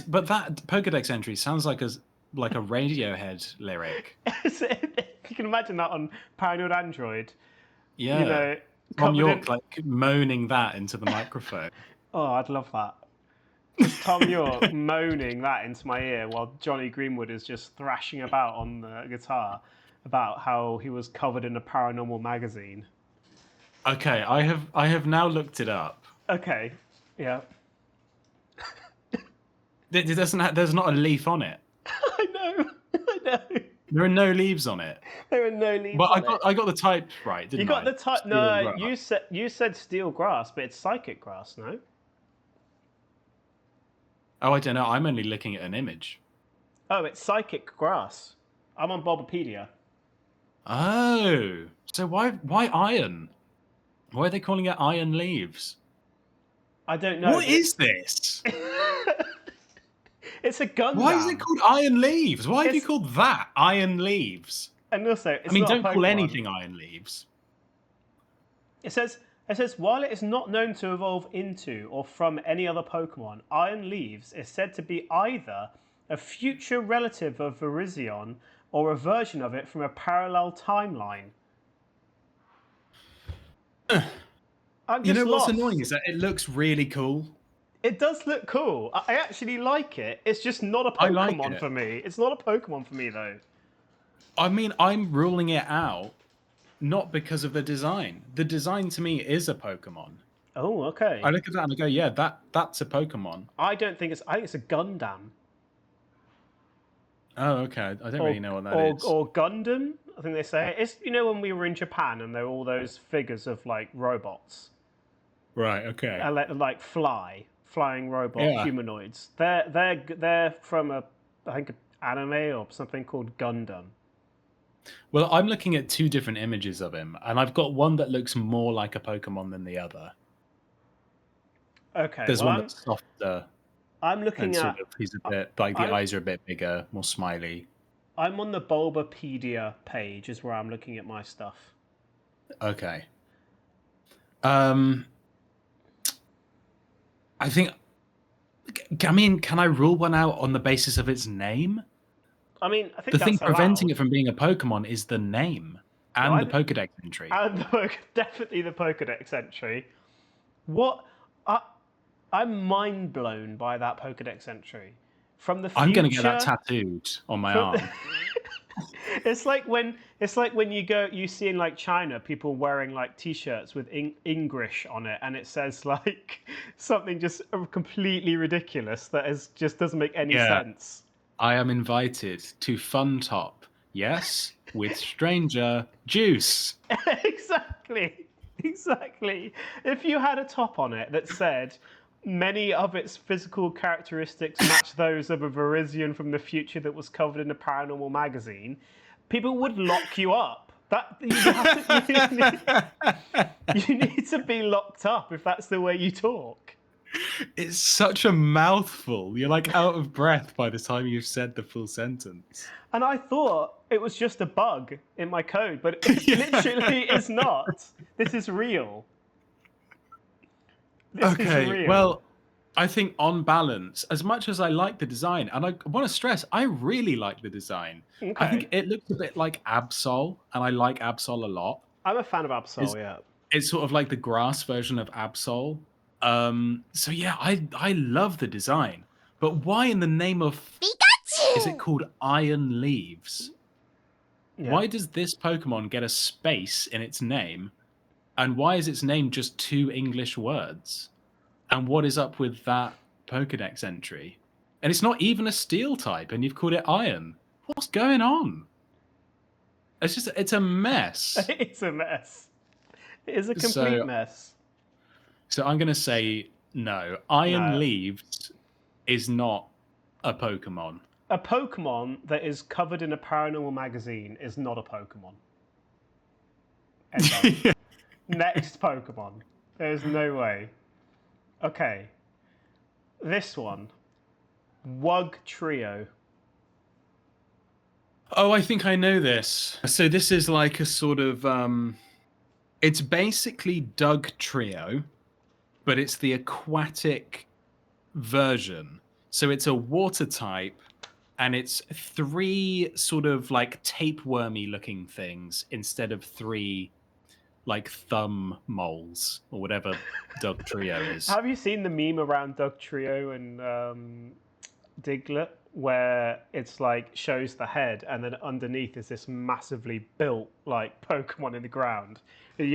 But that Pokedex entry sounds like a Radiohead lyric. You can imagine that on Paranoid Android. Yeah. You know, Tom York like moaning that into the microphone. Oh, I'd love that. Just Tom York moaning that into my ear while Johnny Greenwood is just thrashing about on the guitar about how he was covered in a paranormal magazine. Okay, I have now looked it up. Okay, yeah. There's not a leaf on it. I know. There are no leaves on it. There are no leaves. But I got the type right, didn't I? You got the type. No, you said steel grass, but it's psychic grass, no? Oh, I don't know. I'm only looking at an image. Oh, it's psychic grass. I'm on Bulbapedia. Oh, so why iron? Why are they calling it iron leaves? I don't know. What is this? It's a Gundam. Why is it called iron leaves? Why have you called that iron leaves? And also, it's I mean, not don't a call Pokemon. anything iron leaves. It says, while it is not known to evolve into or from any other Pokemon, Iron Leaves is said to be either a future relative of Verizion or a version of it from a parallel timeline. You know what's annoying is that it looks really cool. It does look cool. I actually like it. It's just not a Pokemon for me. It's not a Pokemon for me, though. I mean, I'm ruling it out, not because of the design. The design to me is a Pokemon. Oh, okay. I look at that and I go, yeah, that's a Pokemon. I think it's a Gundam. Oh, okay. I don't really know what that is. Or Gundam, I think they say. It's, you know, when we were in Japan and there were all those figures of, like, robots. Right, okay. Like flying robot humanoids. They're from I think an anime or something called Gundam. Well, I'm looking at two different images of him, and I've got one that looks more like a Pokemon than the other. Okay. There's one that's softer. I'm looking at. He's a bit like the eyes are a bit bigger, more smiley. I'm on the Bulbapedia page, is where I'm looking at my stuff. Okay. I mean, can I rule one out on the basis of its name? I mean, I think the thing preventing it from being a Pokemon is the name and the Pokedex entry. And definitely the Pokedex entry. I'm mind blown by that Pokedex entry. From the future, I'm going to get that tattooed on my arm. It's like when you see in like China people wearing like t-shirts with English on it, and it says like something just completely ridiculous that just doesn't make any sense. I am invited to Fun Top. Yes, with stranger juice. Exactly. If you had a top on it that said many of its physical characteristics match those of a Verizion from the future that was covered in a paranormal magazine, people would lock you up. You need to be locked up if that's the way you talk. It's such a mouthful. You're like out of breath by the time you've said the full sentence. And I thought it was just a bug in my code, but it literally is not. This is real. This is Okay, real. well, I think on balance, as much as I like the design, and I want to stress, I really like the design. I think Okay. it looks a bit like Absol, and I like Absol a lot. I'm a fan of Absol, It's, yeah. it's sort of like the grass version of Absol. So yeah, I love the design. But why in the name of is it called Iron Leaves? Yeah. Why does this Pokemon get a space in its name? And why is its name just two English words? And what is up with that Pokedex entry? And it's not even a steel type, and you've called it iron. What's going on? It's a mess. It's a mess. It is a complete So, mess. so I'm going to say no. Iron No. Leaves is not a Pokemon. A Pokemon that is covered in a paranormal magazine is not a Pokemon. End of. Next Pokemon. There's no way. Okay. This one. Wugtrio. Oh, I think I know this. So this is like a sort of it's basically Doug Trio, but it's the aquatic version. So it's a water type, and it's three sort of like tapewormy looking things instead of three like thumb moles or whatever Doug Trio is. Have you seen the meme around Wugtrio and Diglett, where it's like shows the head and then underneath is this massively built like Pokemon in the ground, and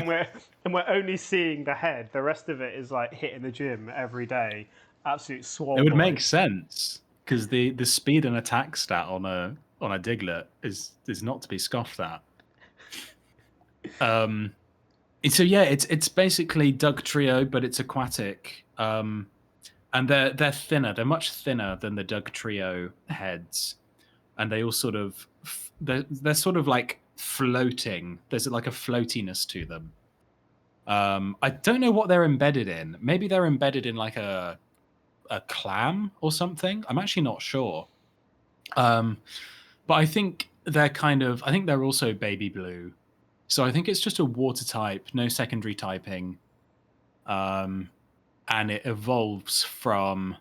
we're only seeing the head. The rest of it is like hitting the gym every day, absolute swole. It would boy. make sense because the speed and attack stat on a Diglett is not to be scoffed at. So yeah, it's basically Doug Trio, but it's aquatic. And they're thinner. They're much thinner than the Doug Trio heads, and they all sort of they're sort of like floating. There's like a floatiness to them. I don't know what they're embedded in. Maybe they're embedded in like a clam or something. I'm actually not sure. But I think they're I think they're also baby blue. So I think it's just a water type, no secondary typing. And it evolves from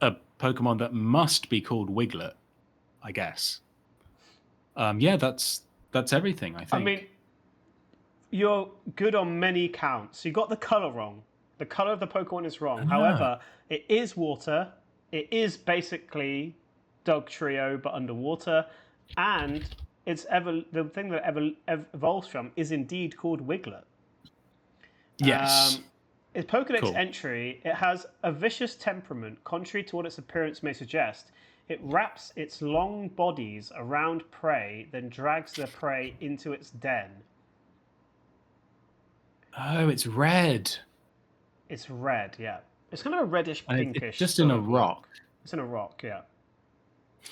a Pokemon that must be called Wiglet, I guess. Yeah, that's everything, I think. I mean, you're good on many counts. You got the color wrong. The color of the Pokemon is wrong. However, it is water. It is basically Doug Trio, but underwater. And the thing that evolves from is indeed called Wiglet. Yes. Its Pokedex entry, it has a vicious temperament, contrary to what its appearance may suggest. It wraps its long bodies around prey, then drags the prey into its den. Oh, it's red. It's red, yeah. It's kind of a reddish pinkish. It's just in a rock. It's in a rock, yeah.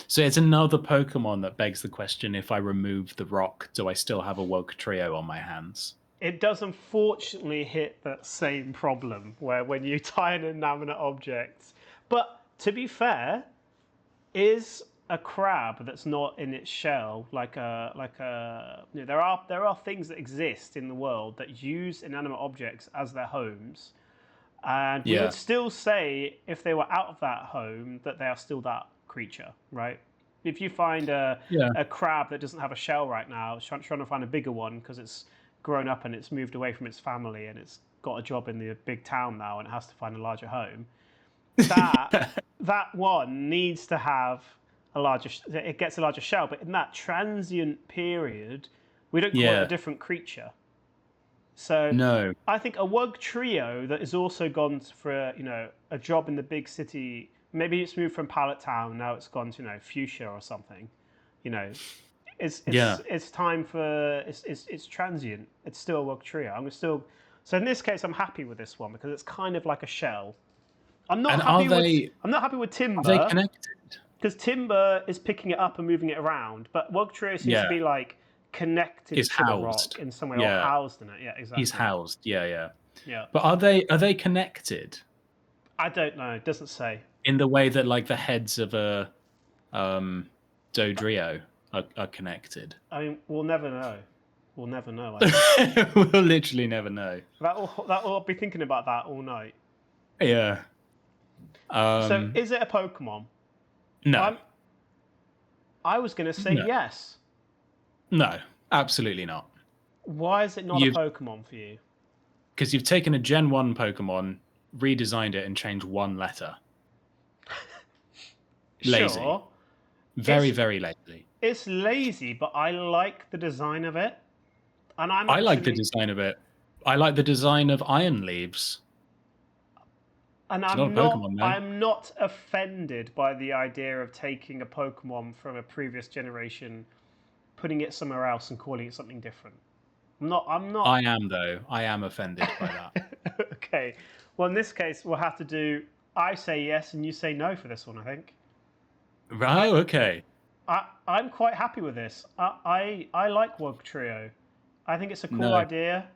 So it's another Pokemon that begs the question: if I remove the rock, do I still have a Wugtrio on my hands? It does unfortunately hit that same problem where when you tie an inanimate object. But to be fair, is a crab that's not in its shell there are things that exist in the world that use inanimate objects as their homes, and we would still say if they were out of that home that they are still that creature, right? If you find a crab that doesn't have a shell right now, it's trying to find a bigger one because it's grown up and it's moved away from its family and it's got a job in the big town now and it has to find a larger home. That one needs to have it gets a larger shell, but in that transient period, we don't call it a different creature. So no. I think a Wugtrio that has also gone for a job in the big city. Maybe it's moved from Pallet Town, now it's gone to Fuchsia or something. It's time for it's transient. It's still a Wugtrio. So in this case, I'm happy with this one because it's kind of like a shell. I'm not happy with Timber. Are they connected? Because Timber is picking it up and moving it around, but Wugtrio seems to be like connected to the rock in some way or housed in it. Yeah, exactly. He's housed. Yeah. Yeah. But are they connected? I don't know. It doesn't say. In the way that like the heads of a Dodrio are connected. I mean, we'll never know. We'll never know. I think. We'll literally never know. I'll be thinking about that all night. Yeah. So, is it a Pokemon? No. I was going to say No. yes. No, absolutely not. Why is it not a Pokemon for you? Because you've taken a Gen 1 Pokemon, redesigned it, and changed one letter. Lazy. Sure. Very, very lazy. It's lazy, but I like the design of it. And I like the design of it. I like the design of Iron Leaves. And I'm not offended by the idea of taking a Pokemon from a previous generation, putting it somewhere else and calling it something different. I'm not. I am, though. I am offended by that. Okay. Well, in this case, we'll have to do I say yes and you say no for this one, I think. Oh, okay. I'm quite happy with this. I like Wugtrio. I think it's a cool idea.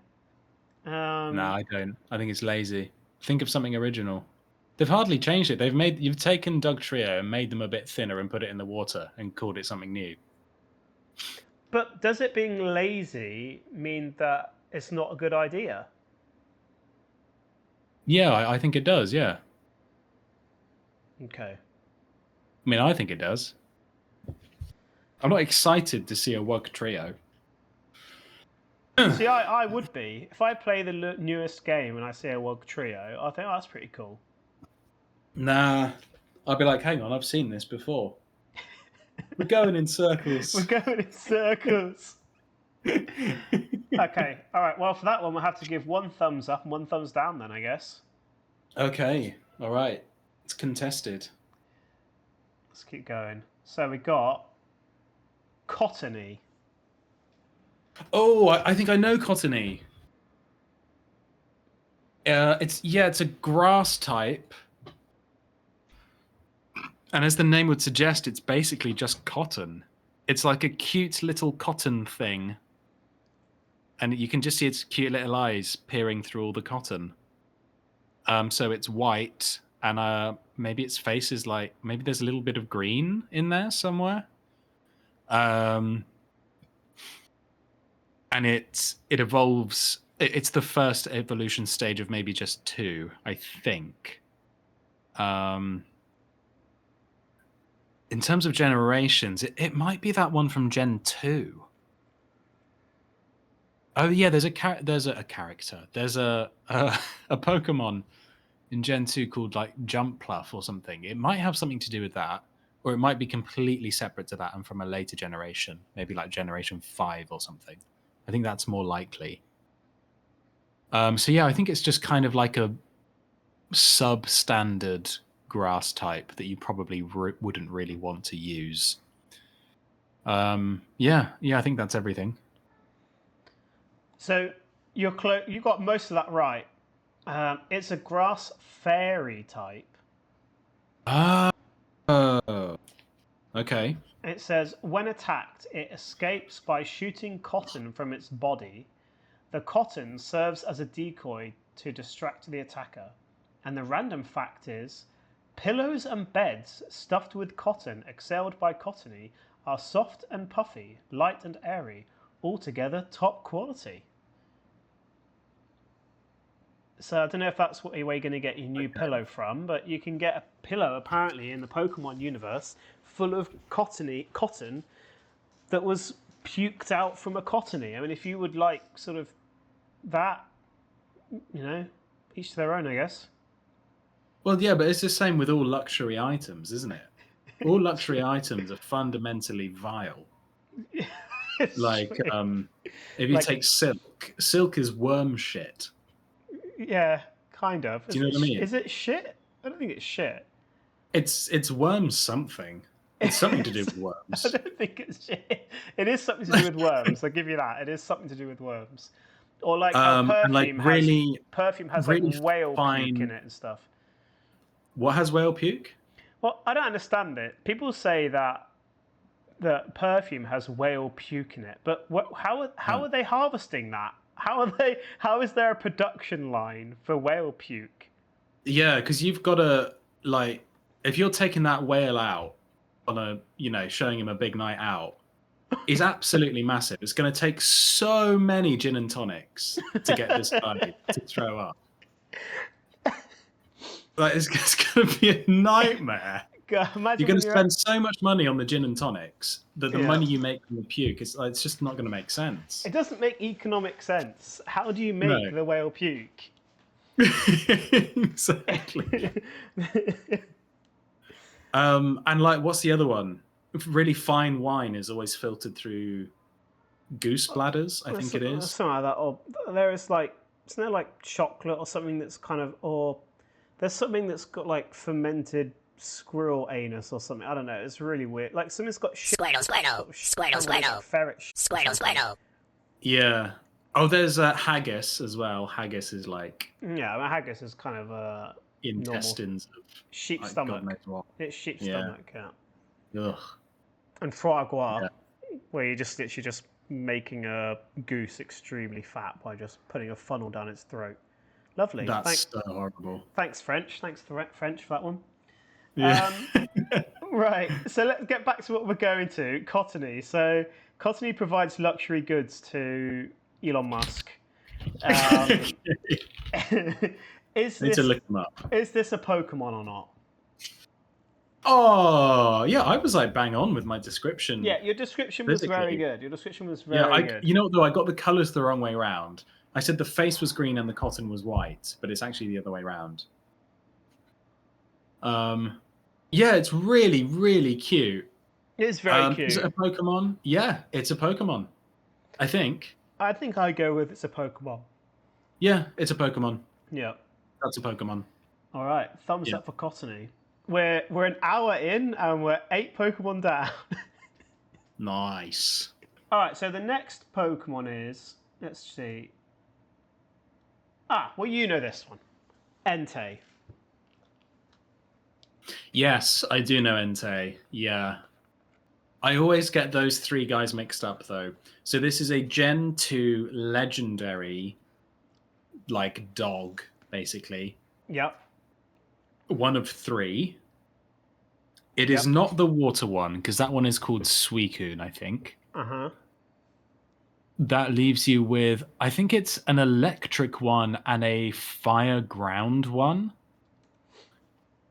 No, I don't. I think it's lazy. Think of something original. They've hardly changed it. You've taken Wugtrio and made them a bit thinner and put it in the water and called it something new. But does it being lazy mean that it's not a good idea? Yeah, I think it does, yeah. Okay. I mean, I think it does. I'm not excited to see a Wugtrio. See, I would be. If I play the newest game and I see a Wugtrio, I think, oh, that's pretty cool. Nah. I'd be like, hang on, I've seen this before. We're going in circles. We're going in circles. Okay, all right. Well, for that one, we'll have to give 1 thumbs up and 1 thumbs down then, I guess. Okay, all right. It's contested. Let's keep going. So we got Cottony. Oh, I think I know Cottony. It's a grass type. And as the name would suggest, it's basically just cotton. It's like a cute little cotton thing. And you can just see its cute little eyes peering through all the cotton. So it's white, and maybe its face is like, maybe there's a little bit of green in there somewhere. And it evolves. It's the first evolution stage of maybe just 2, I think. In terms of generations, it might be that one from Gen 2. Oh yeah, there's a character. There's a Pokemon in Gen 2 called like Jumpluff or something. It might have something to do with that, or it might be completely separate to that and from a later generation, maybe like Generation 5 or something. I think that's more likely. So yeah, I think it's just kind of like a substandard grass type that you probably wouldn't really want to use. Yeah, I think that's everything. So you got most of that right. It's a grass fairy type. Oh, okay. It says, when attacked, it escapes by shooting cotton from its body. The cotton serves as a decoy to distract the attacker. And the random fact is, pillows and beds stuffed with cotton exhaled by Cottony are soft and puffy, light and airy, altogether top quality. So I don't know if that's where you're going to get your new pillow from, but you can get a pillow apparently in the Pokemon universe full of cotton that was puked out from a Cottony. I mean, if you would like sort of that, each to their own, I guess. Well, yeah, but it's the same with all luxury items, isn't it? All luxury items are fundamentally vile. Like, if you take silk is worm shit. Yeah, kind of. Do you know what I mean? Is it shit? I don't think it's shit. It's worm something. It's something to do with worms. I don't think it's shit. It is something to do with worms. I'll give you that. It is something to do with worms. Or like perfume has really like whale puke in it and stuff. What has whale puke? Well, I don't understand it. People say that perfume has whale puke in it, but how are they harvesting that? How is there a production line for whale puke? Yeah, because you've got to, like, if you're taking that whale out on showing him a big night out, is absolutely massive. It's going to take so many gin and tonics to get this guy to throw up. Like, it's going to be a nightmare. God, imagine You're going when to you're spend so much money on the gin and tonics that the Yeah. money you make from the puke it's just not going to make sense. It doesn't make economic sense. How do you make No. the whale puke? Exactly. And like, what's the other one? Really fine wine is always filtered through goose bladders, I think it is. Something like that. Or there is like, isn't there like chocolate or something that's kind of, or there's something that's got like fermented squirrel anus or something. I don't know. It's really weird. Like something's got shit. Squirtle. Ferret shit. Squirtle. Yeah. Oh, there's haggis as well. Haggis is like Yeah, I mean, haggis is kind of intestines of sheep like, stomach. God knows what. It's sheep Yeah. stomach, yeah. Ugh. And foie gras, Yeah. where you're just literally just making a goose extremely fat by just putting a funnel down its throat. Lovely. That's so horrible. Thanks, French. Thanks, French, for that one. Yeah. Right, so let's get back to what we're going to. Cottony. So Cottony provides luxury goods to Elon Musk. Is Need to this look them up. is this a Pokemon or not? Oh, yeah, I was like bang on with my description. Yeah, your description was very Physically. good. Your description was very good. You know what, though? I got the colours the wrong way around. I said the face was green and the cotton was white, but it's actually the other way around. Yeah, it's really, really cute. It is very cute. Is it a Pokemon? Yeah, it's a Pokemon. I think. I think I go with it's a Pokemon. Yeah, it's a Pokemon. Yeah. That's a Pokemon. All right, thumbs Yeah. up for Cottony. We're an hour in and we're 8 Pokemon down. Nice. All right, so the next Pokemon is, let's see. Well, you know this one. Entei. Yes, I do know Entei. Yeah. I always get those three guys mixed up, though. So this is a Gen 2 legendary, like, dog, basically. Yep. One of 3. It is not the water one, because that one is called Suicune, I think. Uh-huh. That leaves you with, I think it's an electric one and a fire ground one.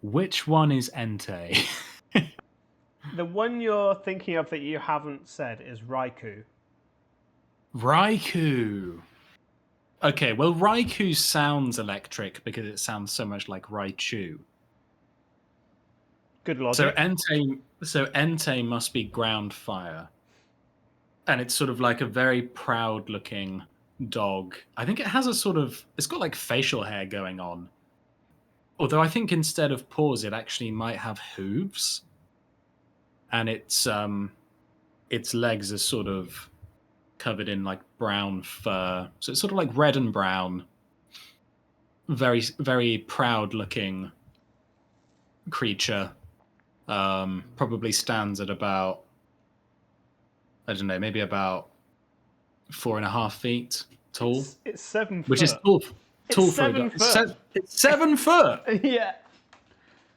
Which one is Entei? The one you're thinking of that you haven't said is Raikou. Raikou. Okay, well, Raikou sounds electric because it sounds so much like Raichu. Good logic. So Entei must be ground fire. And it's sort of like a very proud looking dog. I think it has it's got like facial hair going on. Although I think instead of paws, it actually might have hooves. And its legs are sort of covered in like brown fur. So it's sort of like red and brown. Very, very proud looking creature. Probably stands at about, I don't know, maybe about 4.5 feet tall. It's 7 foot. Which is tall for a 7 dog. foot. It's 7 foot. Yeah.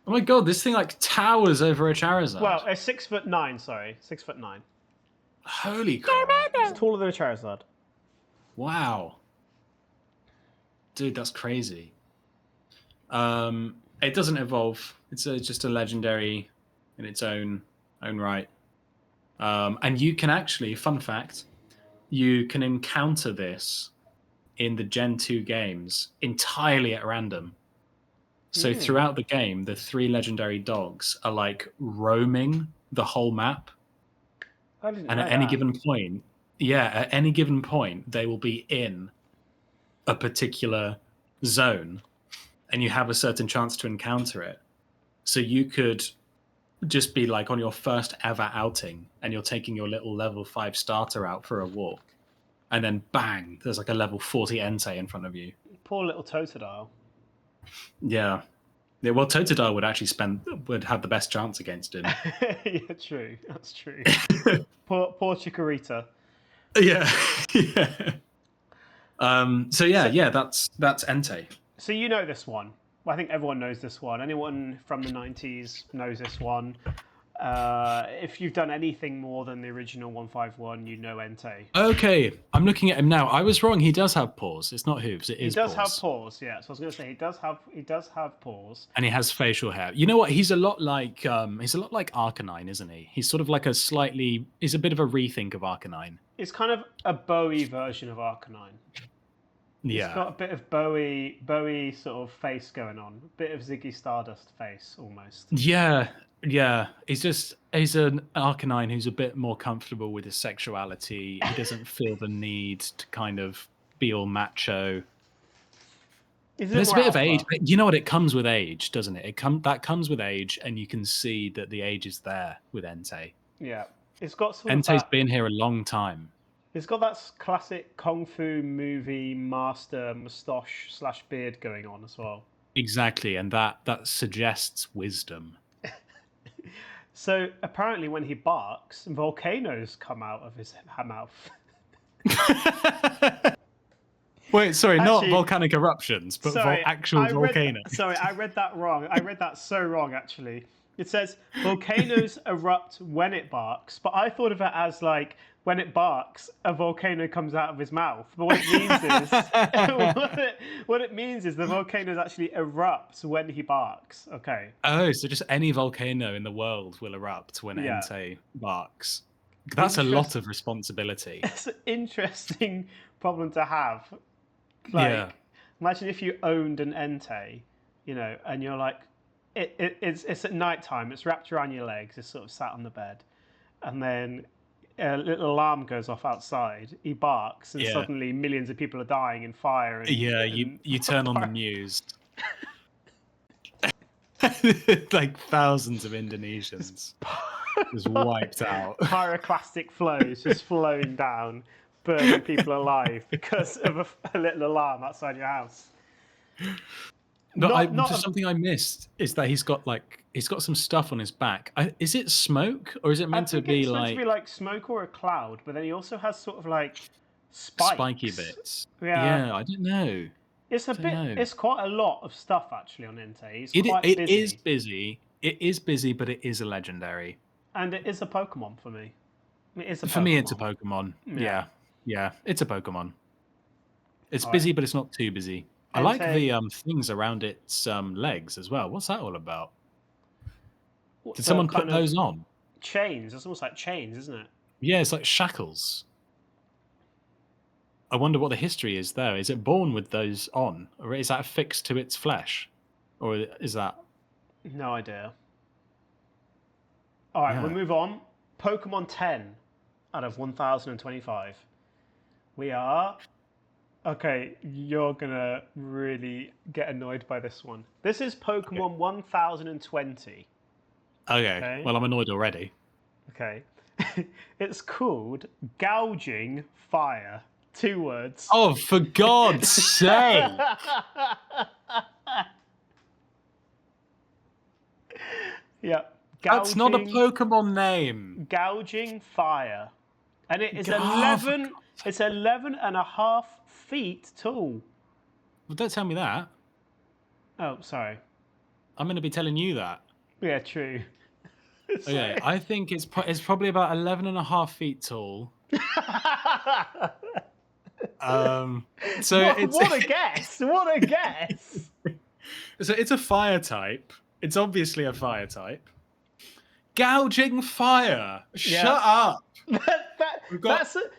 Oh my god, this thing like towers over a Charizard. Well, it's 6'9", sorry. 6'9". Holy crap. It's taller than a Charizard. Wow. Dude, that's crazy. It doesn't evolve. It's just a legendary in its own right. And you can actually, fun fact, you can encounter this in the Gen 2 games entirely at random. So throughout the game, the 3 legendary dogs are like roaming the whole map. And at any given point, they will be in a particular zone and you have a certain chance to encounter it. So you could just be like on your first ever outing and you're taking your little level 5 starter out for a walk. And then bang, there's like a level 40 Entei in front of you. Poor little Totodile. Yeah. Well, Totodile would have the best chance against him. Yeah, true. That's true. poor Chikorita. Yeah. That's Entei. So you know this one. Well, I think everyone knows this one. Anyone from the 90s knows this one. If you've done anything more than the original 151, you know Entei. Okay, I'm looking at him now. I was wrong. He does have paws. It's not hooves. It is He does paws. have paws, yeah. So I was going to say he does have paws. And he has facial hair. You know what? He's a lot like Arcanine, isn't he? He's sort of like he's a bit of a rethink of Arcanine. It's kind of a Bowie version of Arcanine. Yeah. It's got a bit of Bowie sort of face going on, a bit of Ziggy Stardust face almost. Yeah. He's an Arcanine who's a bit more comfortable with his sexuality. He doesn't feel the need to kind of be all macho. There's a bit of age. You know what? It comes with age, doesn't it? That comes with age, and you can see that the age is there with Entei. Yeah, it's got Entei's been here a long time. It's got that classic kung fu movie master moustache / beard going on as well. Exactly, and that suggests wisdom. So apparently, when he barks, volcanoes come out of his mouth. Wait, sorry, not volcanic eruptions, but actual volcanoes. I read that wrong. I read that so wrong, actually. It says volcanoes erupt when it barks, but I thought of it as like when it barks, a volcano comes out of his mouth. But what it means is, what it means is the volcanoes actually erupt when he barks. Okay. Oh, so just any volcano in the world will erupt when Entei barks. That's a lot of responsibility. It's an interesting problem to have. Like, imagine if you owned an Entei, and you're like, it's at night time, it's wrapped around your legs, it's sort of sat on the bed, and then a little alarm goes off outside, he barks, and suddenly millions of people are dying in fire. And, you turn on the news. Like thousands of Indonesians just wiped out. Pyroclastic flows just flowing down, burning people alive because of a little alarm outside your house. Something I missed is that he's got some stuff on his back. Is it smoke or is it meant to be like? It's meant to be like smoke or a cloud, but then he also has sort of like spikes. Spiky bits. Yeah, I don't know. It's It's quite a lot of stuff actually on Entei. It is busy. It is busy, but it is a legendary. And it is a Pokemon for me. For me, it's a Pokemon. Yeah, it's a Pokemon. It's busy, but it's not too busy. I like the things around its legs as well. What's that all about? Did someone put those on? Chains. It's almost like chains, isn't it? Yeah, it's like shackles. I wonder what the history is there. Is it born with those on? Or is that affixed to its flesh? Or is that... No idea. All right, we'll move on. Pokemon 10 out of 1,025. We are... Okay, you're going to really get annoyed by this one. This is Pokemon 1020. Okay, well, I'm annoyed already. Okay. It's called Gouging Fire. 2 words. Oh, for God's sake! Yeah. That's not a Pokemon name. Gouging Fire. And it is 11... It's 11.5 feet tall. Well, don't tell me that. Oh, sorry. I'm going to be telling you that. Yeah, true. Okay, I think it's probably about 11.5 feet tall. What a guess! What a guess! So it's a fire type. It's obviously a fire type. Gouging Fire. Shut up.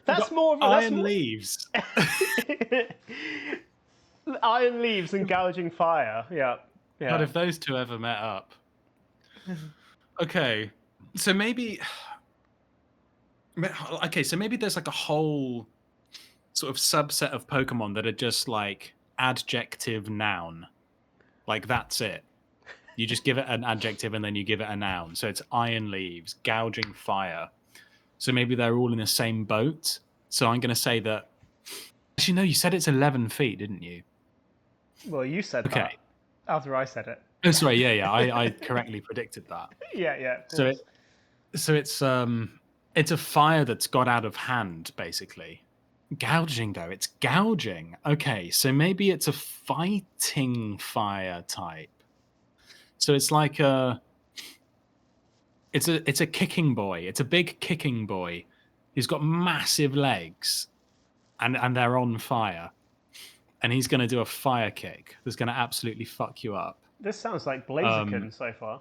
That's more of Iron Leaves. Iron Leaves and Gouging Fire. Yeah. But if those two ever met up. Okay, so maybe there's like a whole sort of subset of Pokemon that are just like adjective noun. Like that's it. You just give it an adjective and then you give it a noun. So it's Iron Leaves, Gouging Fire. So maybe they're all in the same boat. So I'm going to say that... Actually, no, you said it's 11 feet, didn't you? Well, you said that after I said it. Oh, sorry, yeah. I correctly predicted that. Yeah. So it's a fire that's got out of hand, basically. Gouging, though. It's gouging. Okay, so maybe it's a fighting fire type. So it's like a... it's a kicking boy. It's a big kicking boy. He's got massive legs, and they're on fire. And he's going to do a fire kick that's going to absolutely fuck you up. This sounds like Blaziken so far.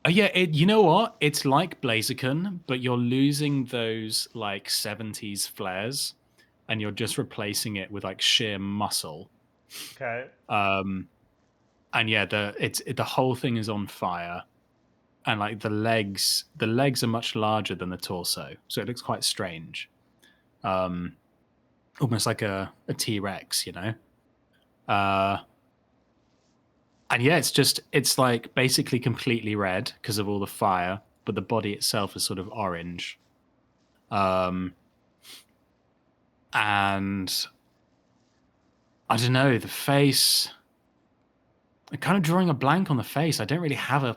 Yeah, you know what? It's like Blaziken, but you're losing those like 70s flares, and you're just replacing it with like sheer muscle. Okay. And yeah, the whole thing is on fire, and like the legs are much larger than the torso, so it looks quite strange. Almost like a T-Rex, you know? And yeah, it's like basically completely red because of all the fire, but the body itself is sort of orange. And I don't know, the face. I'm kind of drawing a blank on the face. I don't really have a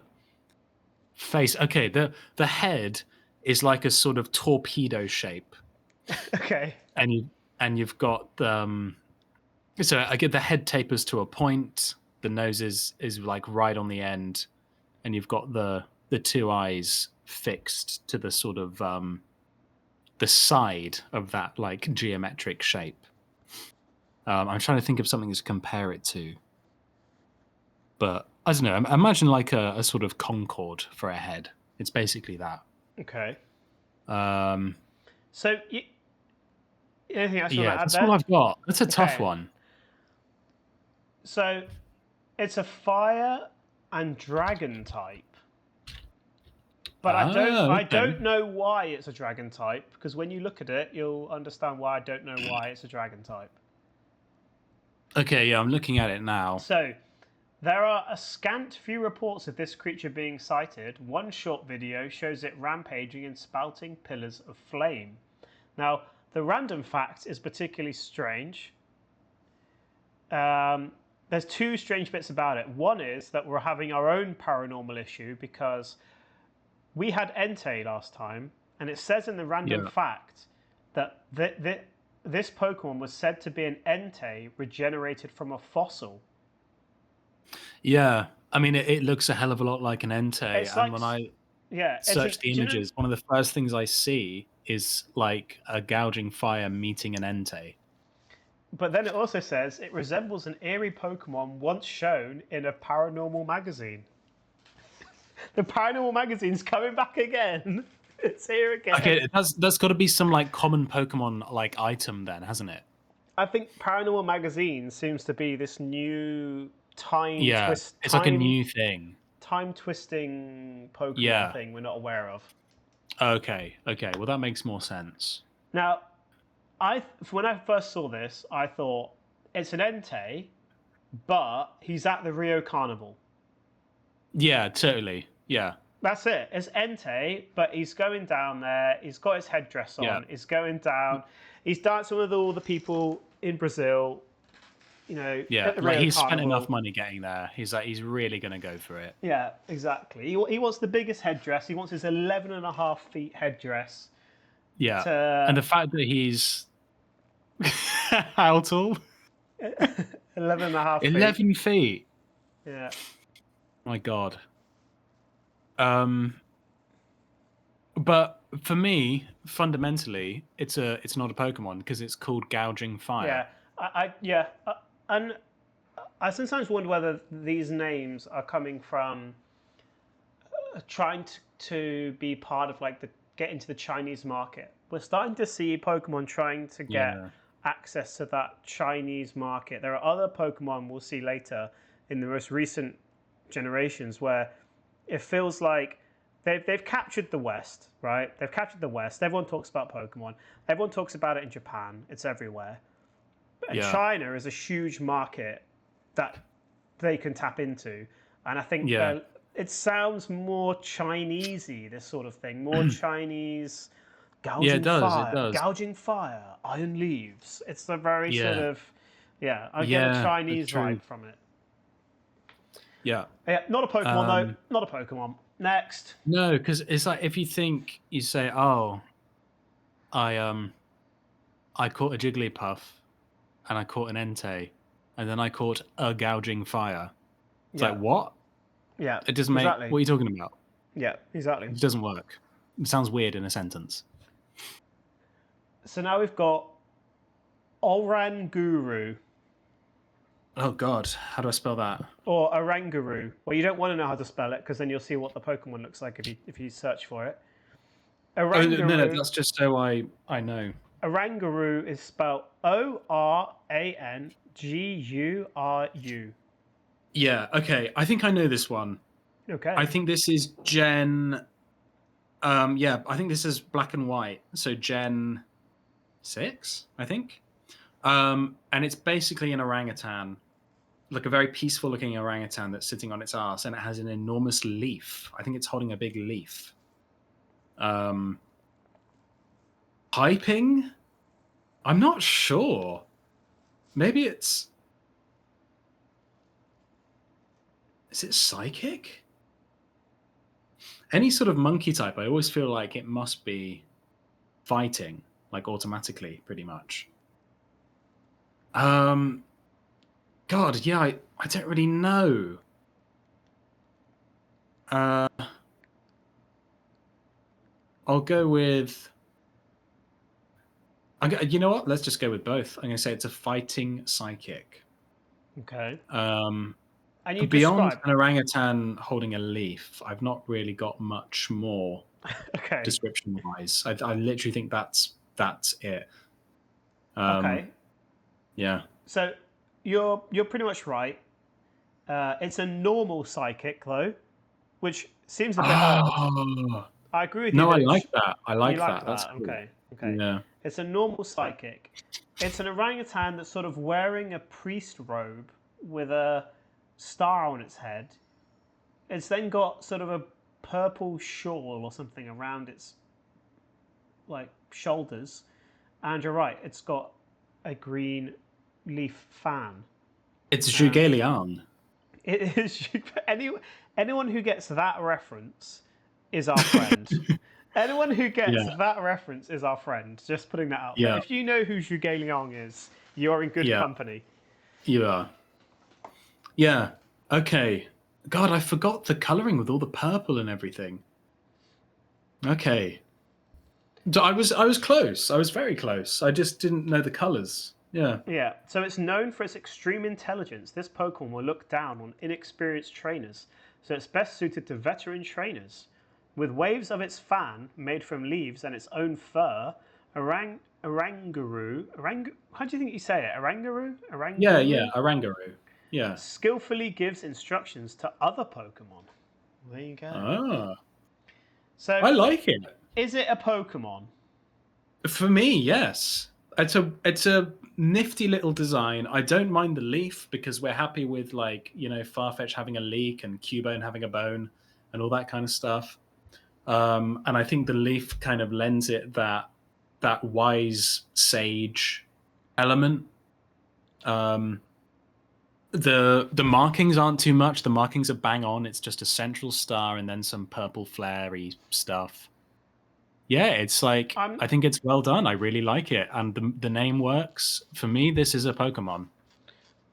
face. Okay, the head is like a sort of torpedo shape. Okay. And you've got so I get the head tapers to a point, the nose is like right on the end, and you've got the two eyes fixed to the sort of the side of that like geometric shape. I'm trying to think of something to compare it to, but I don't know. I imagine like a sort of Concorde for a head. It's basically that. Okay. So anything else you want to add that's there? all I've got. That's a tough one. So it's a fire and dragon type. But I don't know why it's a dragon type, because when you look at it, you'll understand why I don't know why it's a dragon type. Okay, yeah, I'm looking at it now. So there are a scant few reports of this creature being sighted. One short video shows it rampaging and spouting pillars of flame. Now, the random fact is particularly strange. There's two strange bits about it. One is that we're having our own paranormal issue because we had Entei last time, and it says in the random fact that this Pokemon was said to be an Entei regenerated from a fossil. Yeah, I mean, it looks a hell of a lot like an Entei, It's and like, when I yeah, search the images, one of the first things I see is like a Gouging Fire meeting an Entei. But then it also says it resembles an eerie Pokemon once shown in a paranormal magazine. The paranormal magazine's coming back again. It's here again. Okay, that's got to be some like common Pokemon like item then, hasn't it? I think paranormal magazine seems to be this new it's like a new thing. Time twisting Pokemon thing we're not aware of. Okay. Well, that makes more sense. Now, when I first saw this, I thought it's an Entei, but he's at the Rio Carnival. Yeah, totally. Yeah. That's it. It's Entei, but he's going down there. He's got his headdress on. Yeah. He's going down. He's dancing with all the people in Brazil. You know, yeah, like he's spent enough money getting there. He's really going to go for it. Yeah, exactly. He wants the biggest headdress. He wants his 11.5 feet headdress. Yeah, and the fact that he's how tall? 11.5 feet. 11 feet. Yeah. My God. But for me, fundamentally, it's not a Pokemon because it's called Gouging Fire. Yeah, and I sometimes wonder whether these names are coming from trying to be part of like get into the Chinese market. We're starting to see Pokemon trying to get access to that Chinese market. There are other Pokemon we'll see later in the most recent generations where it feels like they've captured the West, right? They've captured the West. Everyone talks about Pokemon. Everyone talks about it in Japan. It's everywhere. And China is a huge market that they can tap into. And I think it sounds more Chinese-y, this sort of thing. More Chinese, Gouging Fire. It does. Gouging Fire, Iron Leaves. It's a very sort of, I get a Chinese vibe from it. Yeah. Not a Pokemon, though. Not a Pokemon. Next. No, because it's like if you think, you say, oh, I caught a Jigglypuff, and I caught an Entei, and then I caught a Gouging Fire. It's like, what? Yeah. It doesn't make... What are you talking about? Yeah, exactly. It doesn't work. It sounds weird in a sentence. So now we've got Oranguru. Oh God, how do I spell that? Or Oranguru. Well, you don't want to know how to spell it because then you'll see what the Pokemon looks like if you search for it. Oh Oranguru, no, that's just so I know. Oranguru is spelled Oranguru. Yeah. Okay. I think I know this one. Okay. I think this is Gen. Yeah, I think this is black and white. So Gen 6, I think. And it's basically an orangutan, like a very peaceful looking orangutan that's sitting on its ass, and it has an enormous leaf. I think it's holding a big leaf. Typing? I'm not sure. Maybe it's. Is it psychic? Any sort of monkey type, I always feel like it must be fighting, like automatically, pretty much. God, yeah, I don't really know. I'll go with. You know what? Let's just go with both. I'm going to say it's a fighting psychic. Okay. And you beyond describe... an orangutan holding a leaf, I've not really got much more Okay. description-wise. I literally think that's it. Okay. Yeah. So you're pretty much right. It's a normal psychic though, which seems a bit odd. I agree with you. No, I that like that. I like you that. That's cool. Okay. Okay. Yeah. It's a normal psychic. It's an orangutan that's sort of wearing a priest robe with a star on its head. It's then got sort of a purple shawl or something around its like shoulders, and you're right. It's got a green leaf fan. It's Jugalian. It is anyone who gets that reference is our friend. Anyone who gets that reference is our friend. Just putting that out there. If you know who Zhuge Liang is, you're in good company. You are. Yeah. Okay. God, I forgot the coloring with all the purple and everything. Okay. I was close. I was very close. I just didn't know the colors. Yeah. Yeah. So it's known for its extreme intelligence. This Pokemon will look down on inexperienced trainers, so it's best suited to veteran trainers. With waves of its fan made from leaves and its own fur, Oranguru. How do you think you say it? Oranguru? Yeah, Oranguru. Yeah. Skillfully gives instructions to other Pokemon. There you go. Ah. So I like it. Is it a Pokemon? For me, yes. It's a nifty little design. I don't mind the leaf because we're happy with Farfetch having a leak and Cubone having a bone and all that kind of stuff. And I think the leaf kind of lends it that wise sage element. The markings aren't too much. The markings are bang on. It's just a central star and then some purple flary stuff. Yeah, it's like I think it's well done. I really like it, and the name works. For me, this is a Pokemon.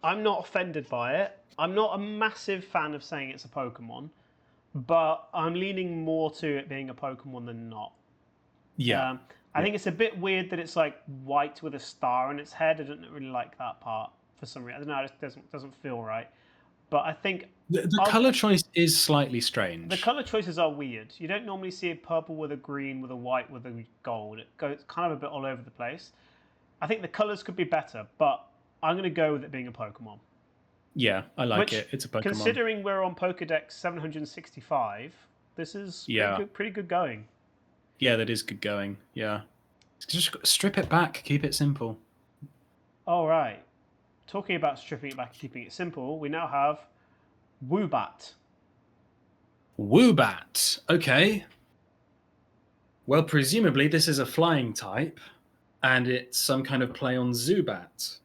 I'm not offended by it. I'm not a massive fan of saying it's a Pokemon, but I'm leaning more to it being a Pokemon than not. Yeah. I think it's a bit weird that it's like white with a star on its head. I don't really like that part for some reason. I don't know. It just doesn't feel right. But I think the color choice is slightly strange. The color choices are weird. You don't normally see a purple with a green, with a white, with a gold. It goes kind of a bit all over the place. I think the colors could be better, but I'm going to go with it being a Pokemon. Yeah, I like it. It's a Pokemon. Considering we're on Pokedex 765, this is pretty good going. Yeah, that is good going. Yeah. Just strip it back. Keep it simple. All right. Talking about stripping it back and keeping it simple, we now have Woobat. Woobat. Okay. Well, presumably this is a flying type, and it's some kind of play on Zubat.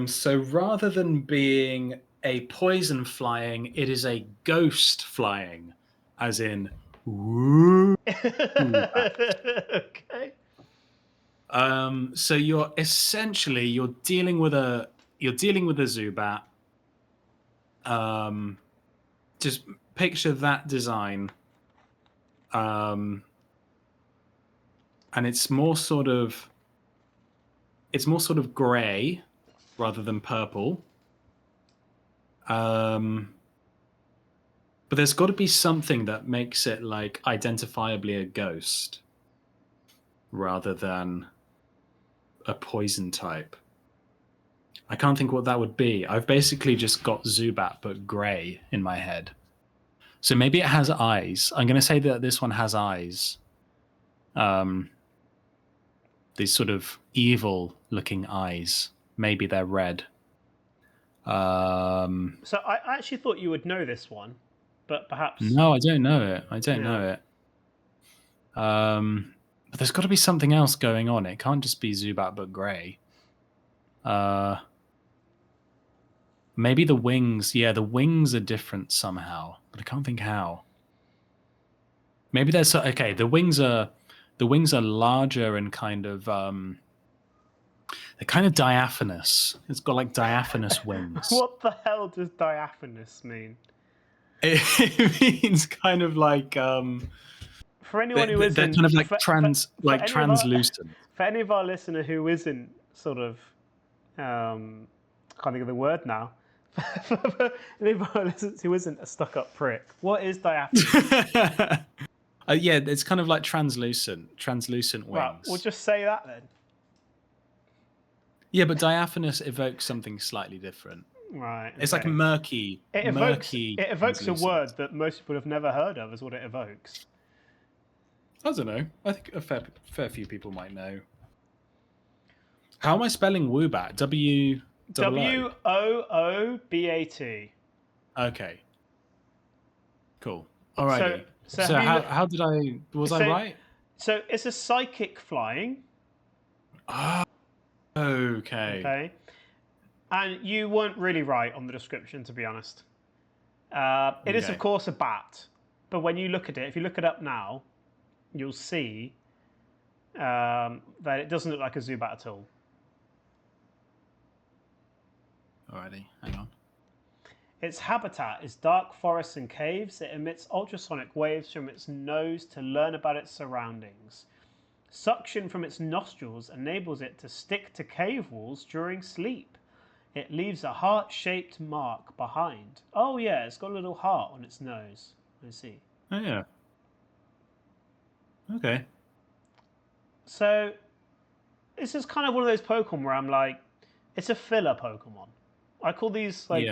So rather than being a poison flying, it is a ghost flying, as in Woobat. Okay. So you're dealing with a Zubat. Just picture that design, and it's more sort of grey rather than purple. But there's got to be something that makes it like identifiably a ghost rather than a poison type. I can't think what that would be. I've basically just got Zubat but grey in my head. So maybe it has eyes. I'm going to say that this one has eyes. These sort of evil-looking eyes. Maybe they're red. So I actually thought you would know this one, but perhaps... No, I don't know it. I don't know it. But there's got to be something else going on. It can't just be Zubat but grey. Maybe the wings. Yeah, the wings are different somehow, but I can't think how. Maybe there's okay. The wings are larger and kind of they're kind of diaphanous. It's got like diaphanous wings. What the hell does diaphanous mean? It means kind of like for anyone who isn't, they're kind of like translucent. For any of our listener who isn't sort of can't think of the word now. For any of our listeners who isn't a stuck-up prick, what is diaphanous? Yeah, it's kind of like translucent wings. Well, we'll just say that then. Yeah, but diaphanous evokes something slightly different. Right. It's like murky. It evokes a word that most people have never heard of, is what it evokes. I don't know. I think a fair few people might know. How am I spelling Woobat? Woobat. Okay. Cool. Alrighty. So how did I... Was I right? So it's a psychic flying. Oh, okay. And you weren't really right on the description, to be honest. It is, of course, a bat. But when you look at it, if you look it up now, you'll see that it doesn't look like a Zubat at all. Alrighty, hang on. Its habitat is dark forests and caves. It emits ultrasonic waves from its nose to learn about its surroundings. Suction from its nostrils enables it to stick to cave walls during sleep. It leaves a heart-shaped mark behind. Oh yeah, it's got a little heart on its nose. I see. Oh yeah. Okay. So, this is kind of one of those Pokemon where I'm like, it's a filler Pokemon. I call these like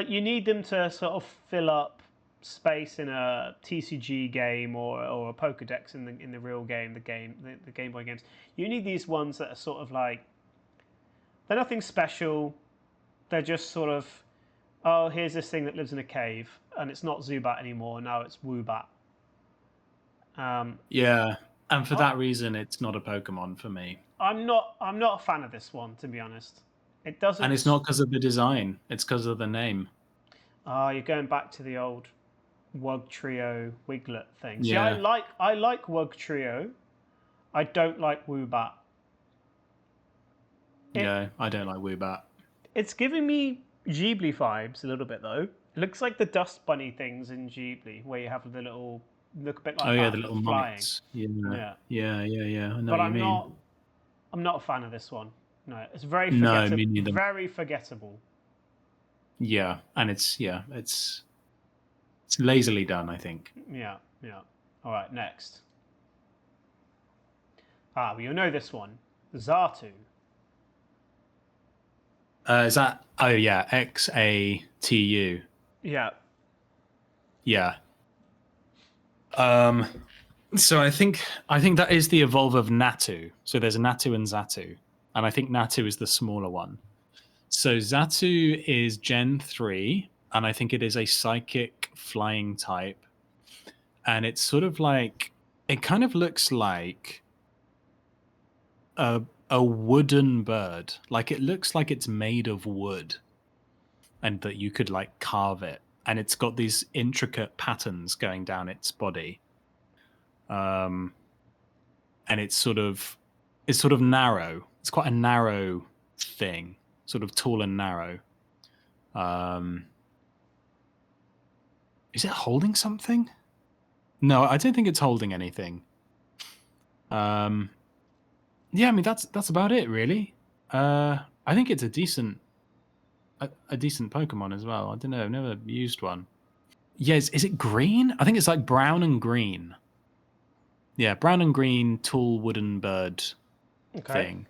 you need them to sort of fill up space in a TCG game or a Pokedex in the real game, the Game Boy games. You need these ones that are sort of like, they're nothing special. They're just sort of, oh, here's this thing that lives in a cave, and it's not Zubat anymore. Now it's Woobat. Yeah, and for that reason, it's not a Pokemon for me. I'm not a fan of this one, to be honest. It doesn't. And it's not because of the design; it's because of the name. Oh, you're going back to the old Wugtrio Wiglet thing. Yeah. See, I like Wugtrio. I don't like Woobat. Yeah, I don't like Woobat. It's giving me Ghibli vibes a little bit, though. It looks like the dust bunny things in Ghibli, where you have the little, look a bit like the little mites. Yeah. I know but what you mean. I'm not a fan of this one. No, it's very forgettable. No, me neither. Very forgettable. Yeah, and it's lazily done, I think. Yeah. All right, next. Well, you'll know this one. Xatu. Is that? Oh yeah, Xatu. Yeah. Yeah. So I think that is the evolve of Natu. So there's a Natu and Xatu, and I think Natu is the smaller one. So Xatu is Gen 3, and I think it is a psychic flying type, and it's sort of like, it kind of looks like a wooden bird. Like, it looks like it's made of wood, and that you could like carve it, and it's got these intricate patterns going down its body. And it's sort of narrow. It's quite a narrow thing, sort of tall and narrow. Is it holding something? No, I don't think it's holding anything. Yeah, I mean that's about it really. I think it's a decent Pokemon as well. I don't know. I've never used one. Yeah, is it green? I think it's like brown and green. Yeah, brown and green, tall wooden bird thing.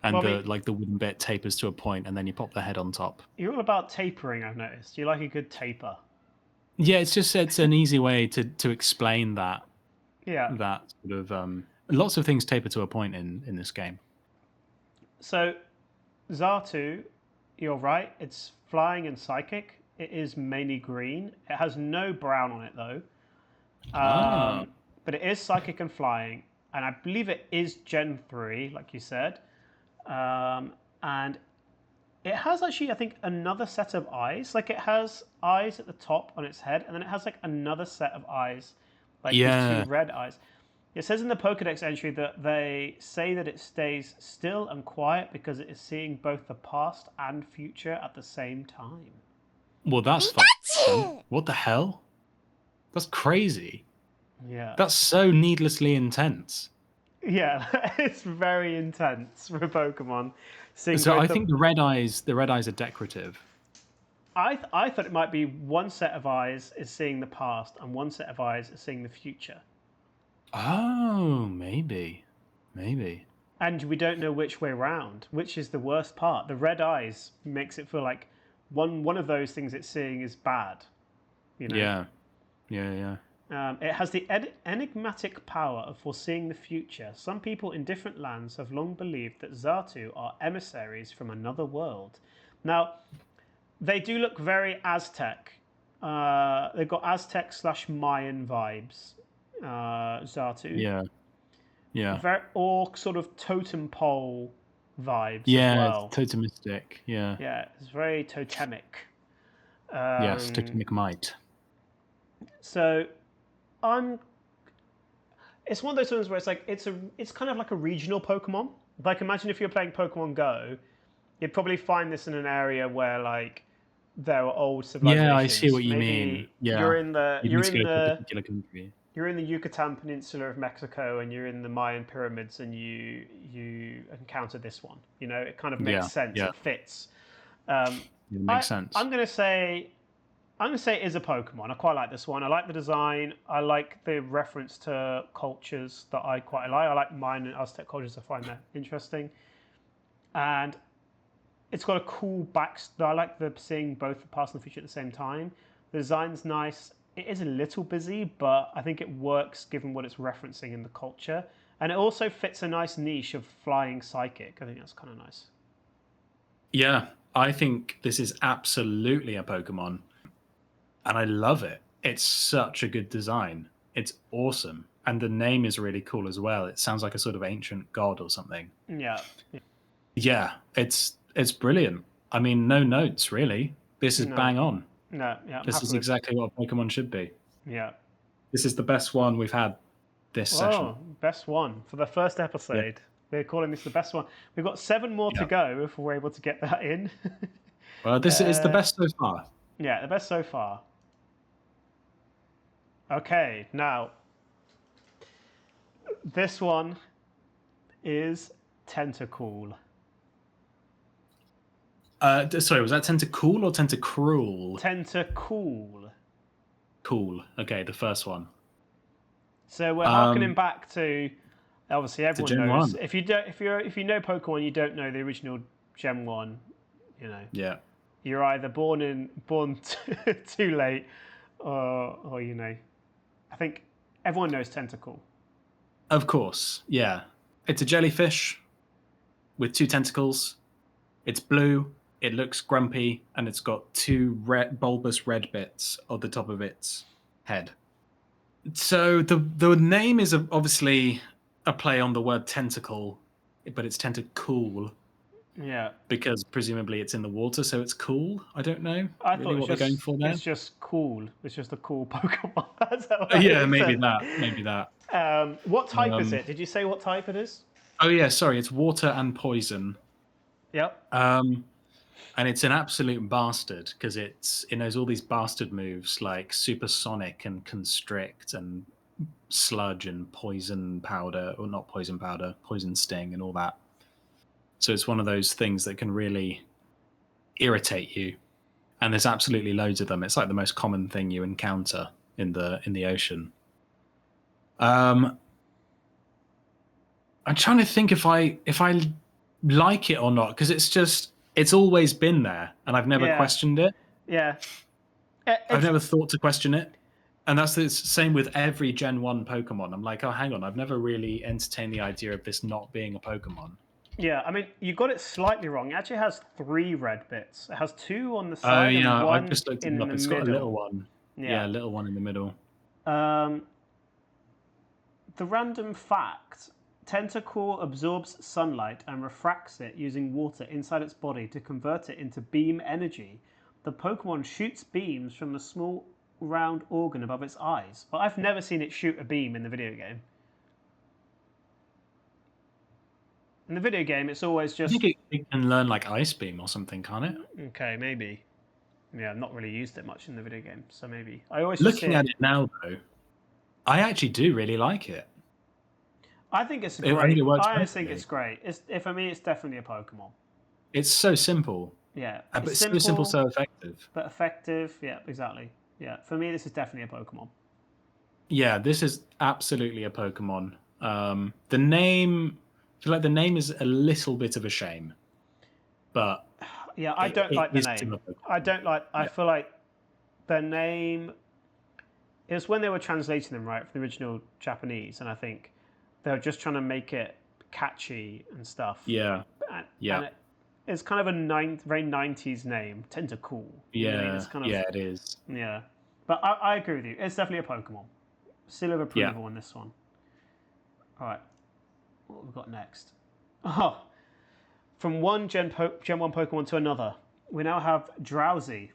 And Well, the wooden bit tapers to a point, and then you pop the head on top. You're all about tapering, I've noticed. You like a good taper. Yeah, it's an easy way to explain that. Yeah. That sort of lots of things taper to a point in this game. So, Xatu, you're right. It's flying and psychic. It is mainly green. It has no brown on it though. But it is psychic and flying, and I believe it is Gen 3, like you said. And it has actually, I think, another set of eyes. Like it has eyes at the top on its head, and then it has like another set of eyes, like these two red eyes. It says in the Pokedex entry that they say that it stays still and quiet because it is seeing both the past and future at the same time. Well, that's fun. What the hell? That's crazy. Yeah. That's so needlessly intense. Yeah, it's very intense for Pokemon. So I think the red eyes are decorative. I thought it might be one set of eyes is seeing the past and one set of eyes is seeing the future. Oh, maybe. And we don't know which way round, which is the worst part. The red eyes makes it feel like one of those things it's seeing is bad. You know? Yeah. It has the enigmatic power of foreseeing the future. Some people in different lands have long believed that Xatu are emissaries from another world. Now, they do look very Aztec. They've got Aztec/Mayan vibes, Xatu. Yeah. Or sort of totem pole vibes as well. Yeah, totemistic. Yeah. Yeah, it's very totemic. Yes, totemic might. So, it's one of those ones where it's like it's kind of like a regional Pokemon. Like imagine if you're playing Pokemon Go, you'd probably find this in an area where like there were old civilizations. Yeah, I see what you Maybe mean. Yeah, you're in the particular country. You're in the Yucatan Peninsula of Mexico, and you're in the Mayan pyramids, and you encounter this one. You know, it kind of makes sense. Yeah. It fits. It makes sense. I'm gonna say it is a Pokemon. I quite like this one. I like the design. I like the reference to cultures that I quite like. I like Mayan and Aztec cultures. I find that interesting. And it's got a cool backstory. I like seeing both the past and the future at the same time. The design's nice. It is a little busy, but I think it works given what it's referencing in the culture. And it also fits a nice niche of flying psychic. I think that's kind of nice. Yeah, I think this is absolutely a Pokemon. And I love it. It's such a good design. It's awesome. And the name is really cool as well. It sounds like a sort of ancient god or something. Yeah. Yeah, it's brilliant. I mean, no notes, really. This is bang on. No, yeah. This is exactly what Pokemon should be. Yeah. This is the best one we've had this session. Best one for the first episode. Yeah. We're calling this the best one. We've got 7 more to go if we're able to get that in. Well, this is the best so far. Yeah, the best so far. Okay, now this one is Tentacool. Sorry, was that Tentacool or Tentacruel? Tentacool. Cool. Okay, the first one. So we're harkening back to obviously everyone Gen knows. 1. If you know Pokemon, you don't know the original Gen 1. You know. Yeah. You're either born too late, or you know. I think everyone knows Tentacool. Of course, yeah. It's a jellyfish with 2 tentacles. It's blue. It looks grumpy, and it's got 2 bulbous red bits at the top of its head. So the name is obviously a play on the word tentacle, but it's Tentacool. Yeah. Because presumably it's in the water, so it's cool. I don't know. I thought what they're going for there. It's just cool. It's just a cool Pokemon. Yeah, maybe that. What type is it? Did you say what type it is? Oh yeah, sorry. It's water and poison. Yep. And it's an absolute bastard because it knows all these bastard moves like supersonic and constrict and sludge and poison powder, or not poison powder, poison sting and all that. So it's one of those things that can really irritate you. And there's absolutely loads of them. It's like the most common thing you encounter in the ocean. I'm trying to think if I like it or not, because it's always been there and I've never questioned it. Yeah. I've never thought to question it. And that's the same with every Gen 1 Pokemon. I'm like, oh, hang on, I've never really entertained the idea of this not being a Pokemon. Yeah, I mean, you got it slightly wrong. It actually has 3 red bits. It has 2 on the side and 1 I just looked in it up. the It's middle. got a little one. Yeah, a little one in the middle. The random fact: Tentacle absorbs sunlight and refracts it using water inside its body to convert it into beam energy. The Pokemon shoots beams from the small round organ above its eyes, but I've never seen it shoot a beam in the video game. In the video game, it's always just... I think it can learn like Ice Beam or something, can't it? Okay, maybe. Yeah, I've not really used it much in the video game, so maybe. I always Looking at it now, though, I actually do really like it. I think it's I great. think it works I think perfectly. it's great. For me, it's definitely a Pokemon. It's so simple. Yeah, But it's so simple, so effective. but effective. Yeah, exactly. Yeah, for me, this is definitely a Pokemon. Yeah, this is absolutely a Pokemon. The name, I feel like the name is a little bit of a shame, but yeah, I don't like the is name. still a Pokemon. I don't like. I feel like the name. It was when they were translating them right for the original Japanese, and I think they were just trying to make it catchy and stuff. Yeah, And it's kind of a very 90s name, Tentacool. yeah, It's kind of, yeah, it is. Yeah, but I agree with you. It's definitely a Pokemon. Seal of approval on this one. All right, what have we got next? Oh, from one Gen 1 Pokemon to another, we now have Drowsy.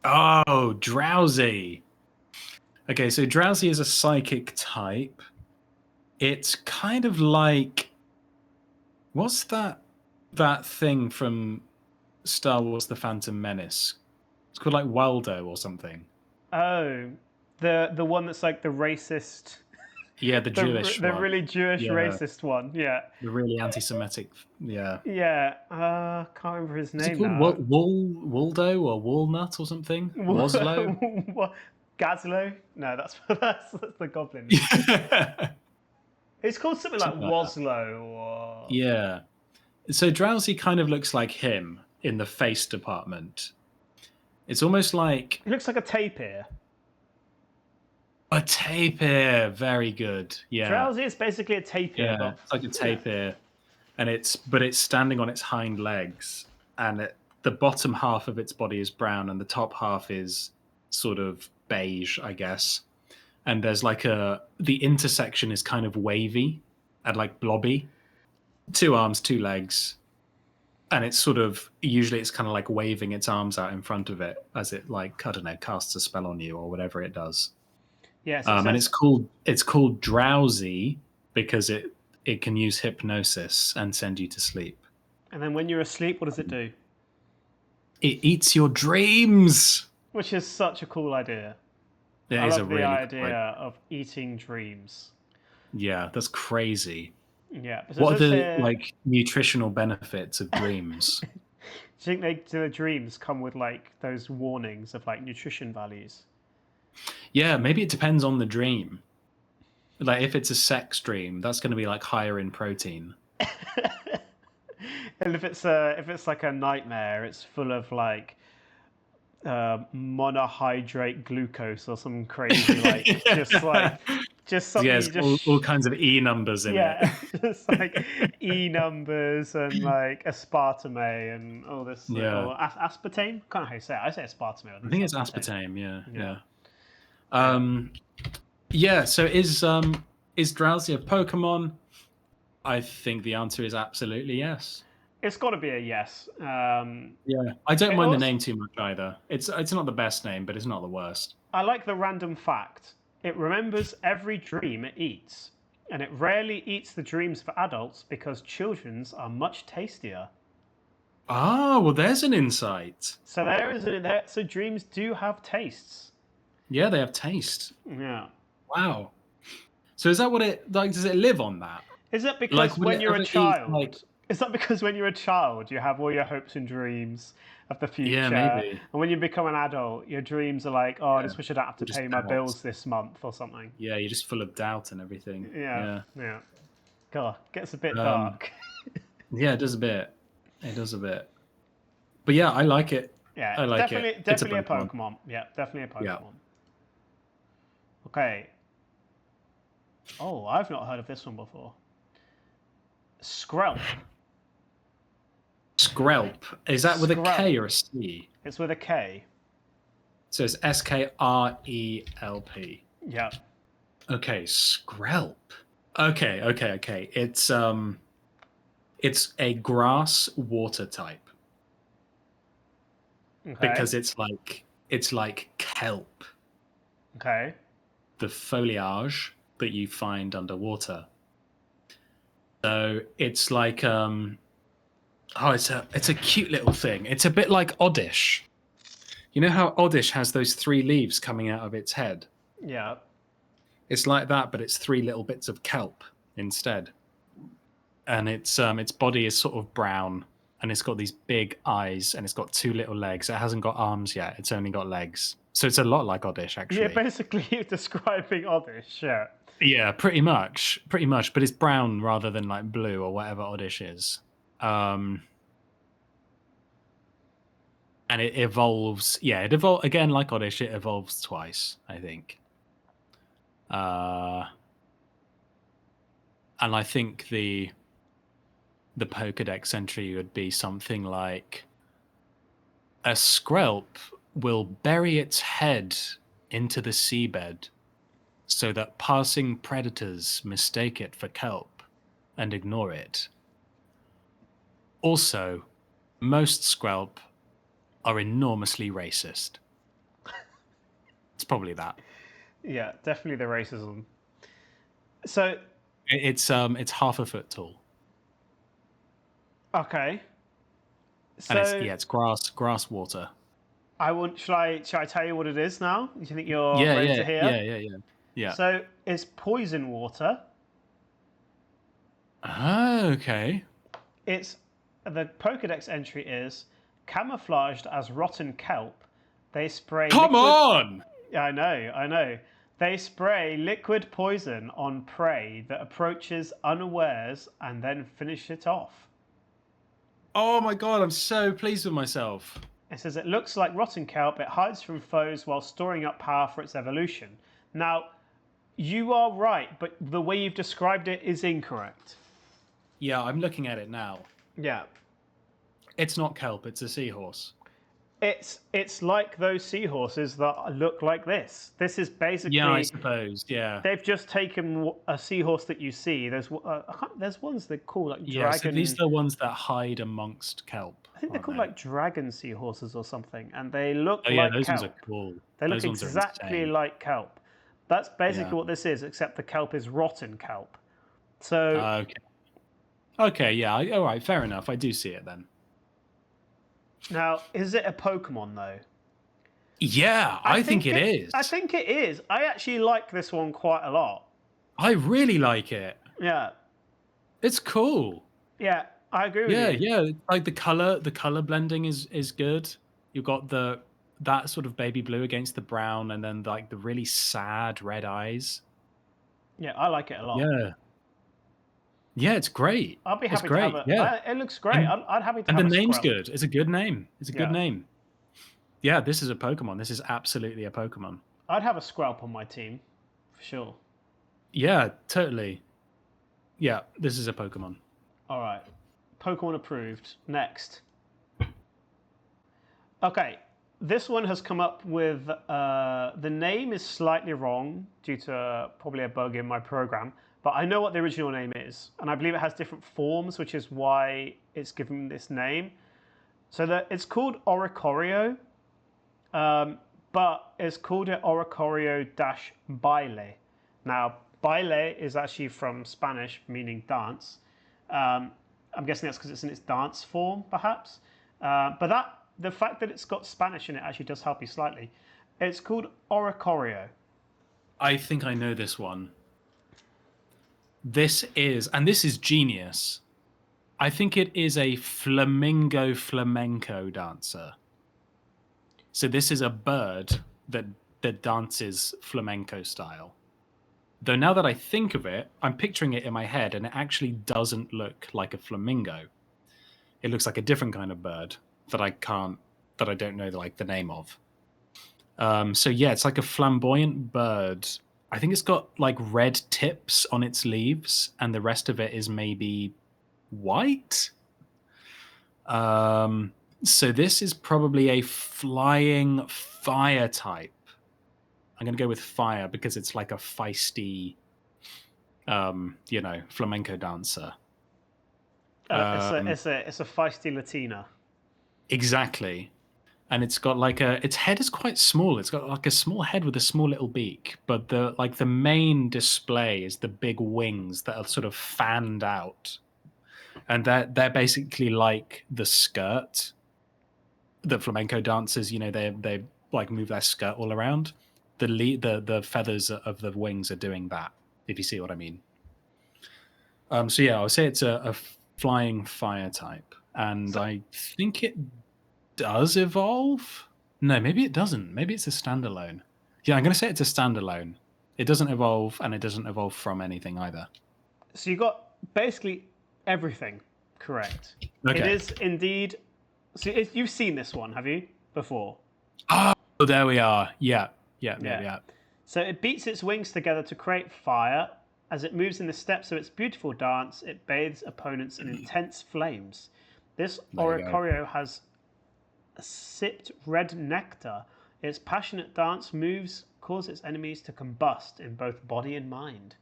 Oh, Drowsy. Okay, so Drowsy is a psychic type. It's kind of like, what's that thing from Star Wars: The Phantom Menace? It's called like Waldo or something. Oh, the one that's like the racist. Yeah, the Jewish the one. really Jewish racist one. Yeah. The really anti-Semitic. Yeah. Yeah. Can't remember his name. Is it called Waldo or Walnut or something? Woslo? Gazlo? No, that's the goblin. It's called something like Woslo or... Yeah. So Drowsy kind of looks like him in the face department. It's almost like... It looks like a tapir. A tapir. Very good. Yeah. Drowsy is basically a tapir. Yeah, it's like a tapir. And it's standing on its hind legs. And the bottom half of its body is brown and the top half is sort of beige, I guess. And there's like the intersection is kind of wavy and like blobby. 2 arms, 2 legs. And it's sort of, usually it's kind of like waving its arms out in front of it as it like, I don't know, casts a spell on you or whatever it does. Yes. And it's called Drowsy because it can use hypnosis and send you to sleep. And then when you're asleep, what does it do? It eats your dreams. Which is such a cool idea. I love the idea of eating dreams. Yeah, that's crazy. Yeah. What are the like nutritional benefits of dreams? Do you think the dreams come with like those warnings of like nutrition values? Yeah, maybe it depends on the dream. Like if it's a sex dream, that's going to be like higher in protein. And if it's like a nightmare, it's full of like monohydrate glucose or some crazy like just something. All kinds of E numbers in it. Yeah, just like E numbers and like aspartame and all this. Yeah. Or aspartame. I can't know how you say it. I say aspartame. I think it's aspartame. Yeah. So is Drowsy a Pokemon? I think the answer is absolutely yes. It's got to be a yes. I don't mind the name too much either. It's not the best name, but it's not the worst. I like the random fact. It remembers every dream it eats, and it rarely eats the dreams for adults because children's are much tastier. Ah, well, there's an insight. So there is there. So dreams do have tastes. Yeah, they have taste. Yeah. Wow. So is that what it like? Does it live on that? Is it Like, because will when it you're a ever eat child? like? Is that because when you're a child you have all your hopes and dreams of the future, Yeah, maybe. and when you become an adult, your dreams are like, oh, I just wish I don't have to Or just pay my doubt. bills this month or something. Yeah, you're just full of doubt and everything. Yeah. God, gets a bit Yeah. dark. Yeah, it does a bit. It does a bit. But yeah, I like it. Yeah, I like definitely, it. definitely It's a Pokemon. Yeah, definitely a Pokemon. Yeah. Okay. Oh, I've not heard of this one before. Skrelp. Skrelp. Is that with a Skrelp. K or a C? It's with a K. So it's Skrelp. Yeah. Okay, Skrelp. Okay. It's a grass water type. Okay. Because it's like kelp, Okay. the foliage that you find underwater. So it's like it's a cute little thing. It's a bit like Oddish. You know how Oddish has those 3 leaves coming out of its head? Yeah. It's like that, but it's 3 little bits of kelp instead. And its body is sort of brown, and it's got these big eyes, and it's got 2 little legs. It hasn't got arms yet. It's only got legs. So it's a lot like Oddish, actually. Yeah, basically you're describing Oddish, yeah. Yeah, pretty much, but it's brown rather than like blue or whatever Oddish is. And it evolves. Yeah, it evolves again like Oddish. It evolves twice, I think. And I think the Pokedex entry would be something like a Skrelp will bury its head into the seabed so that passing predators mistake it for kelp and ignore it. Also, most Skrelp are enormously racist. It's probably that. Yeah, definitely the racism. So It's half a foot tall. okay. So And it's grass water. Shall I tell you what it is now? Do you think you're ready to hear? Yeah. So it's poison water. Okay. It's the Pokedex entry is camouflaged as rotten kelp. They spray. Come on! I know. They spray liquid poison on prey that approaches unawares and then finish it off. Oh my god, I'm so pleased with myself. It says it looks like rotten kelp. It hides from foes while storing up power for its evolution. Now, you are right, but the way you've described it is incorrect. Yeah, I'm looking at it now. Yeah. It's not kelp, it's a seahorse. It's like those seahorses that look like this. This is basically. Yeah, I suppose. Yeah. They've just taken a seahorse that you see. There's ones they call like dragon. Yeah, so these are the ones that hide amongst kelp. I think they're called like dragon seahorses or something, and they look like those kelp. ones are cool. They look Those ones are exactly insane. like kelp. That's basically what this is, except the kelp is rotten kelp. So okay, yeah, all right, fair enough. I do see it then. now, is it a Pokemon though? Yeah, I think it is. I think it is. I actually like this one quite a lot. I really like it. Yeah. It's cool. Yeah, I agree with you. Yeah. Like the color blending is good. You've got that sort of baby blue against the brown, and then like the really sad red eyes. Yeah, I like it a lot. Yeah, it's great. I'll be happy to have it. Yeah, it looks great. I'd happy to have and the a name's Skrelp. good. It's a good name. It's a good name. Yeah, this is a Pokemon. This is absolutely a Pokemon. I'd have a Skrelp on my team, for sure. Yeah, totally. Yeah, this is a Pokemon. All right. Pokemon approved. Next. Okay. This one has come up with... the name is slightly wrong due to probably a bug in my program. But I know what the original name is. And I believe it has different forms, which is why it's given this name. So it's called Oricorio. But it's called it Oricorio-Baile. Now, baile is actually from Spanish, meaning dance. I'm guessing that's because it's in its dance form, perhaps. But the fact that it's got Spanish in it actually does help you slightly. It's called Oricorio. I think I know this one. This is genius. I think it is a flamenco dancer. So this is a bird that dances flamenco style. Though now that I think of it, I'm picturing it in my head, and it actually doesn't look like a flamingo. It looks like a different kind of bird that I don't know the name of. So yeah, it's like a flamboyant bird. I think it's got like red tips on its leaves, and the rest of it is maybe white. So this is probably a flying fire type. I'm going to go with fire because it's like a feisty, flamenco dancer. It's a feisty Latina. Exactly. And it's got like its head is quite small. It's got like a small head with a small little beak, but the main display is the big wings that are sort of fanned out. And they're basically like the skirt that flamenco dancers, they like move their skirt all around. The feathers of the wings are doing that, if you see what I mean. So yeah, I would say it's a flying fire type, and I think it does evolve. No, maybe it doesn't. Maybe it's a standalone. Yeah, I'm going to say it's a standalone. It doesn't evolve, and it doesn't evolve from anything either. So you got basically everything correct. Okay. It is indeed. So you've seen this one, have you, before? Oh, there we are. Yeah. So it beats its wings together to create fire. As it moves in the steps of its beautiful dance, it bathes opponents in intense flames. This Oricorio has sipped red nectar. Its passionate dance moves cause its enemies to combust in both body and mind.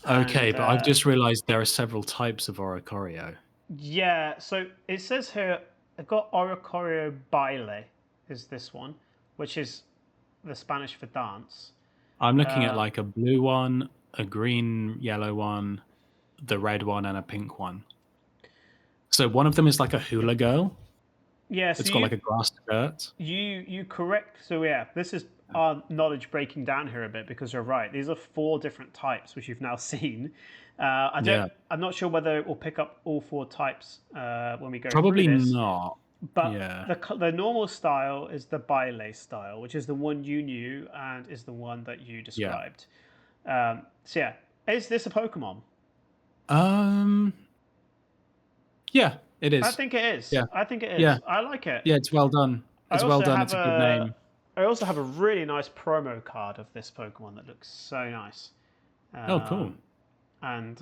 Okay, but I've just realized there are several types of Oricorio. Yeah, so it says here, I've got Oricorio baile, is this one, which is the Spanish for dance. I'm looking at like a blue one, a green, yellow one, the red one, and a pink one. So one of them is like a hula girl. Yeah, so it's got like a grass skirt. You correct. So yeah, this is our knowledge breaking down here a bit, because you're right. These are 4 different types, which you've now seen. I'm not sure whether it will pick up all 4 types when we go Probably through this. not. But yeah. the normal style is the baile style, which is the one you knew and is the one that you described. So yeah, is this a Pokemon? Yeah, it is. I think it is. Yeah. I think it is. Yeah. I like it. Yeah, it's well done. It's well done. It's a good name. I also have a really nice promo card of this Pokemon that looks so nice. Oh, cool. And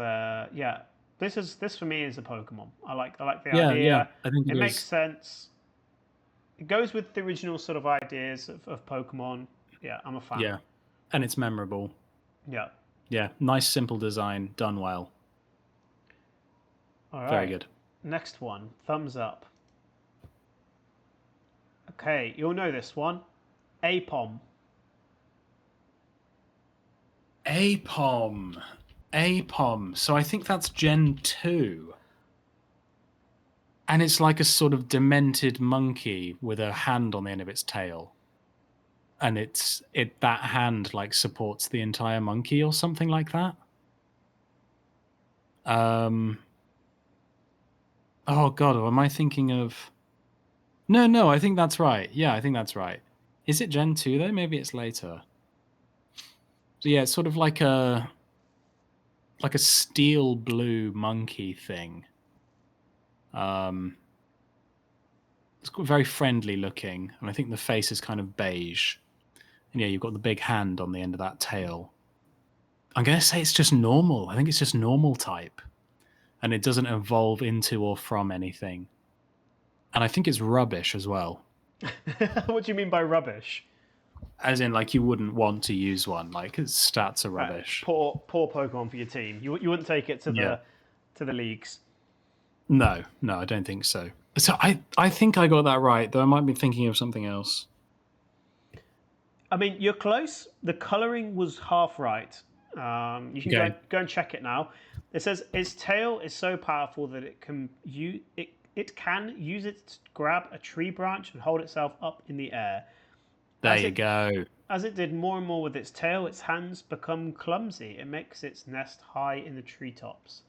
yeah, this for me is a Pokemon. I like the idea. Yeah, I think it makes sense. It goes with the original sort of ideas of Pokemon. Yeah, I'm a fan. Yeah, and it's memorable. Yeah. Yeah, nice, simple design, done well. All right. Very good. Next one, thumbs up. Okay, you'll know this one. Apom. Apom. So I think that's Gen 2. And it's like a sort of demented monkey with a hand on the end of its tail. And that hand like supports the entire monkey or something like that. Oh god, am I thinking of... No, I think that's right. Yeah, I think that's right. Is it Gen 2 though? Maybe it's later. So yeah, it's sort of like a steel blue monkey thing. It's very friendly looking, and I think the face is kind of beige. And yeah, you've got the big hand on the end of that tail. I'm going to say it's just normal. I think it's just normal type. And it doesn't evolve into or from anything. And I think it's rubbish as well. What do you mean by rubbish? As in, like, you wouldn't want to use one. Like, its stats are rubbish. Poor Pokemon for your team. You wouldn't take it to the leagues. No, I don't think so. So I think I got that right, though I might be thinking of something else. I mean, you're close. The colouring was half right. You can go and check it now. It says its tail is so powerful that it it can use it to grab a tree branch and hold itself up in the air. There you go. As it did more and more with its tail, its hands become clumsy. It makes its nest high in the treetops.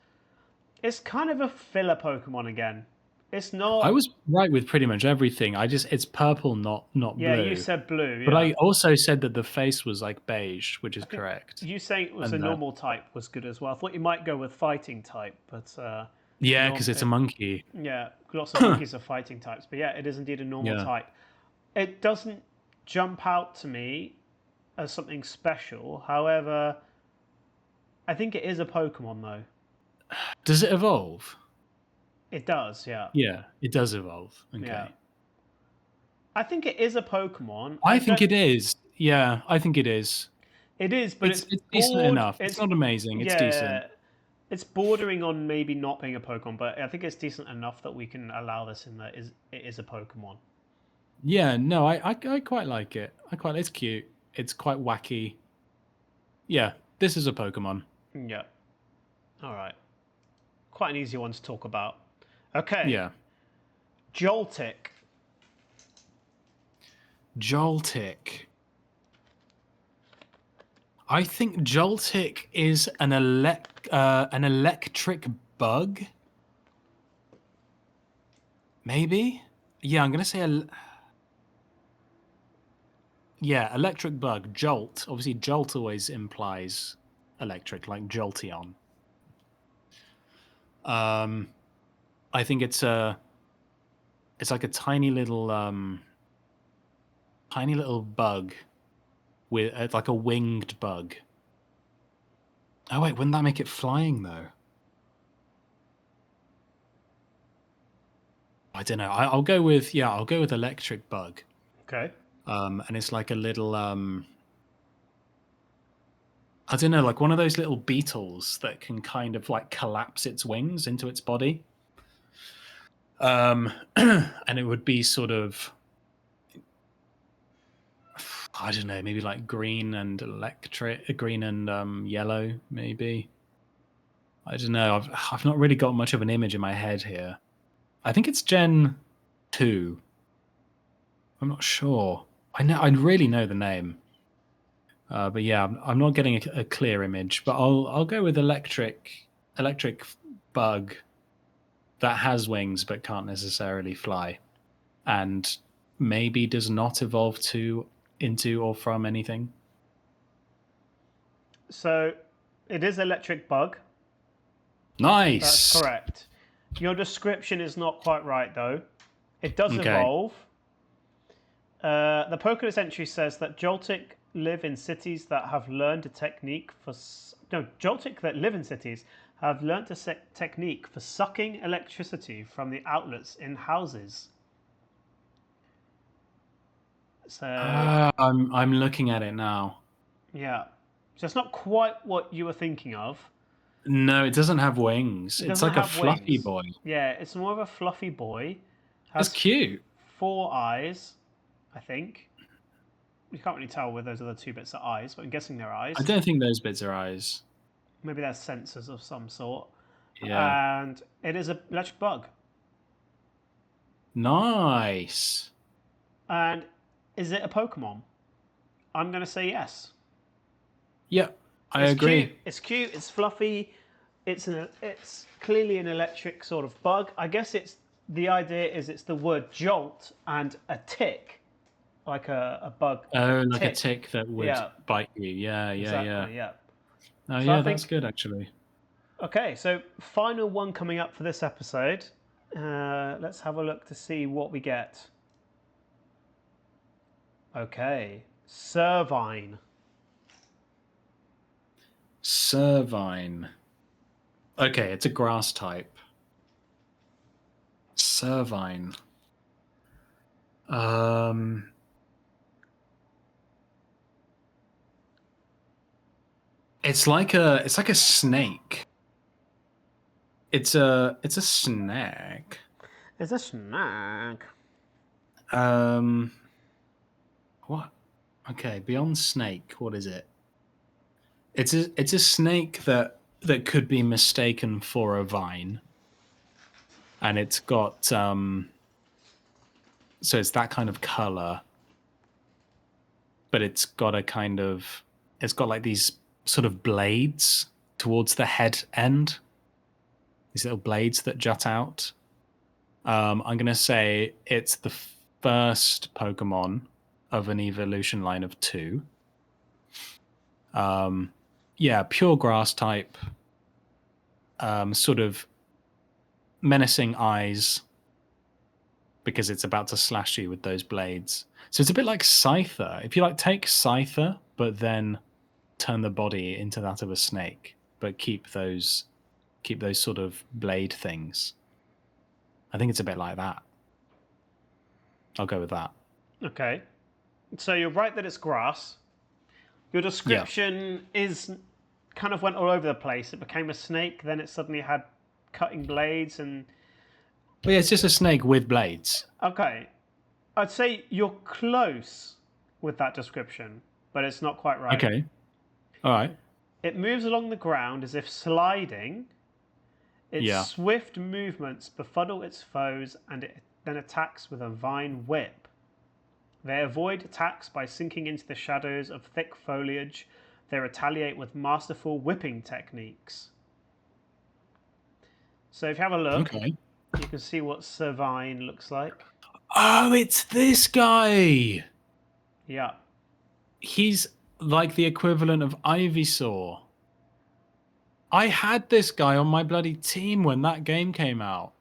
It's kind of a filler Pokemon again. It's not. I was right with pretty much everything. It's purple, not Yeah, blue. you said blue. But Yeah. I also said that the face was like beige, which is correct. You saying it was a normal type was good as well. I thought you might go with fighting type, but yeah, because it's a monkey. yeah, lots of monkeys are fighting types. But yeah, it is indeed a normal type. It doesn't jump out to me as something special. However, I think it is a Pokemon though. Does it evolve? It does, yeah. Yeah, it does evolve. Okay. Yeah. I think it is a Pokemon. I think it is. Yeah, I think it is. It is, but it's decent enough. It's not amazing. It's decent. It's bordering on maybe not being a Pokemon, but I think it's decent enough that we can allow this in that it is a Pokemon. Yeah, no, I quite like it. It's cute. It's quite wacky. Yeah, this is a Pokemon. Yeah. All right. Quite an easy one to talk about. Okay. Yeah. Joltik. I think Joltik is an electric bug. Maybe? Yeah, I'm going to say electric bug. Jolt. Obviously, Jolt always implies electric, like Jolteon. I think it's like a tiny little bug with like a winged bug. Oh wait, wouldn't that make it flying though? I don't know. I'll go with electric bug. Okay. And it's like a little I don't know, like one of those little beetles that can kind of like collapse its wings into its body. And it would be sort of, I don't know, maybe like green and yellow, maybe. I don't know. I've not really got much of an image in my head here. I think it's Gen 2. I'm not sure. I really know the name. But yeah, I'm not getting a clear image. But I'll go with electric bug that has wings but can't necessarily fly, and maybe does not evolve into or from anything. So it is electric bug. Nice. That's correct. Your description is not quite right though. It does evolve. The Pokédex entry says that Joltik live in cities that have learned a technique for Joltik that live in cities have learned a technique for sucking electricity from the outlets in houses. So I'm looking at it now. Yeah, so it's not quite what you were thinking of. No, it doesn't have wings. It's like a fluffy boy. Yeah, it's more of a fluffy boy. That's cute. 4 eyes, I think. You can't really tell where those other 2 bits are eyes, but I'm guessing they're eyes. I don't think those bits are eyes. Maybe they're sensors of some sort. Yeah. And it is an electric bug. Nice. And is it a Pokemon? I'm going to say yes. Yeah, I agree. Cute. It's cute. It's fluffy. It's clearly an electric sort of bug. I guess the idea is it's the word jolt and a tick, like a bug. Oh, like a tick that would bite you. Yeah. Yeah. Oh, so yeah, that's good actually. Okay, so final one coming up for this episode. Let's have a look to see what we get. Okay, Servine. Okay, it's a grass type. Servine. It's like a snake. It's a snake. It's a snake. What? Okay, beyond snake, what is it? It's a snake that could be mistaken for a vine. and it's got so it's that kind of color, but it's got like these sort of blades towards the head end. These little blades that jut out. I'm going to say it's the first Pokemon of an evolution line of 2. Pure grass type, sort of menacing eyes because it's about to slash you with those blades. So it's a bit like Scyther. If you like take Scyther, but then turn the body into that of a snake, but keep those sort of blade things. I think it's a bit like that. I'll go with that. Okay. So you're right that it's grass. Your description is kind of went all over the place. It became a snake, then it suddenly had cutting blades and... Well, yeah, it's just a snake with blades. Okay. I'd say you're close with that description, but it's not quite right. Okay. All right. It moves along the ground as if sliding. Its swift movements befuddle its foes, and it then attacks with a vine whip. They avoid attacks by sinking into the shadows of thick foliage. They retaliate with masterful whipping techniques. So if you have a look, you can see what Servine looks like. Oh, it's this guy! Yeah. He's like the equivalent of Ivysaur. I had this guy on my bloody team when that game came out.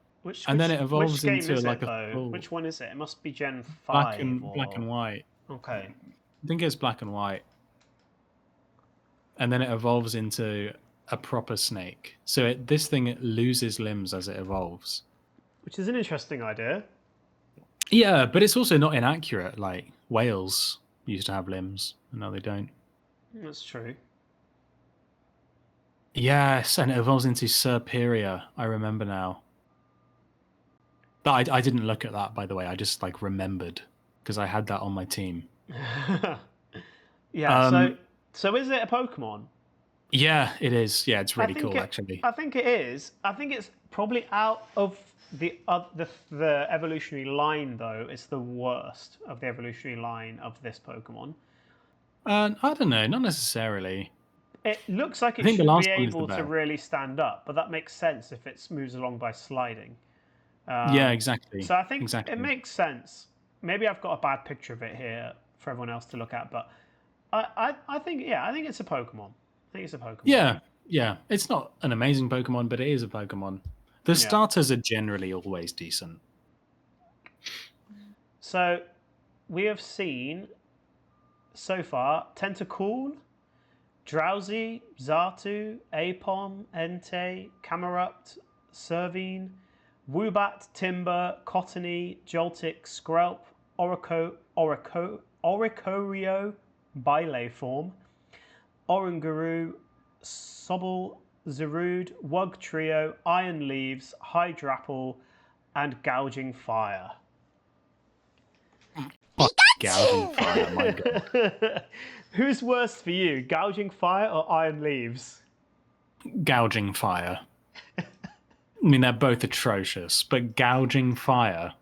Then it evolves into like a full... Which one is it? It must be Gen 5. Black and white. Okay. I think it's black and white. And then it evolves into a proper snake. So this thing loses limbs as it evolves. Which is an interesting idea. Yeah, but it's also not inaccurate. Like, whales used to have limbs, and now they don't. That's true. Yes, and it evolves into Serperia. I remember now. But I didn't look at that, by the way. I just like remembered because I had that on my team. Yeah. So is it a Pokemon? Yeah, it is. Yeah, it's really cool, actually. I think it is. I think it's probably out of the evolutionary line, though. It's the worst of the evolutionary line of this Pokemon. I don't know. Not necessarily. It looks like it should be able to really stand up, but that makes sense if it moves along by sliding. Yeah, exactly. So I think it makes sense. Maybe I've got a bad picture of it here for everyone else to look at, but I think it's a Pokemon. I think it's a Pokemon. Yeah. It's not an amazing Pokemon, but it is a Pokemon. The starters are generally always decent. So we have seen so far Tentacool, Drowsy, Xatu, Apom, Entei, Camerupt, Servine, Woobat, Timber, Cottony, Joltik, Skrelp, Oricorio, Bile form, Oranguru, Sobble, Zarude, Wugtrio, Iron Leaves, Hydrapple, and Gouging Fire. Gouging Fire, my God. Who's worse for you, Gouging Fire or Iron Leaves? Gouging Fire. I mean, they're both atrocious, but Gouging Fire.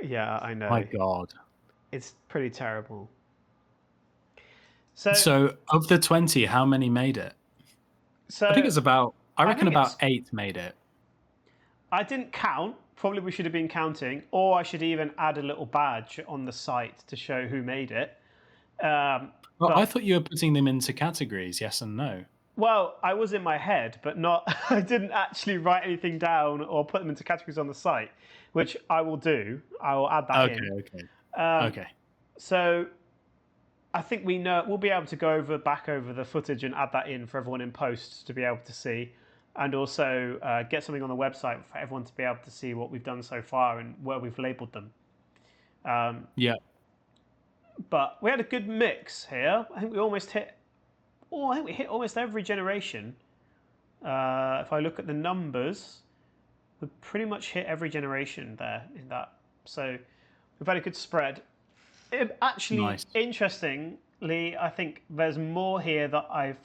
Yeah, I know. My God. It's pretty terrible. So of the 20, how many made it? So I think it's I reckon about 8 made it. I didn't count. Probably we should have been counting, or I should even add a little badge on the site to show who made it. I thought you were putting them into categories, yes and no. Well, I was in my head, but not. I didn't actually write anything down or put them into categories on the site, which I will do. I will add that in. Okay. So I think we'll be able to go back over the footage and add that in for everyone in post to be able to see, and also get something on the website for everyone to be able to see what we've done so far and where we've labelled them. Yeah. But we had a good mix here. I think we almost hit. Oh, I think we hit almost every generation. If I look at the numbers, we pretty much hit every generation there in that. So we've had a good spread. Interestingly, I think there's more here that I've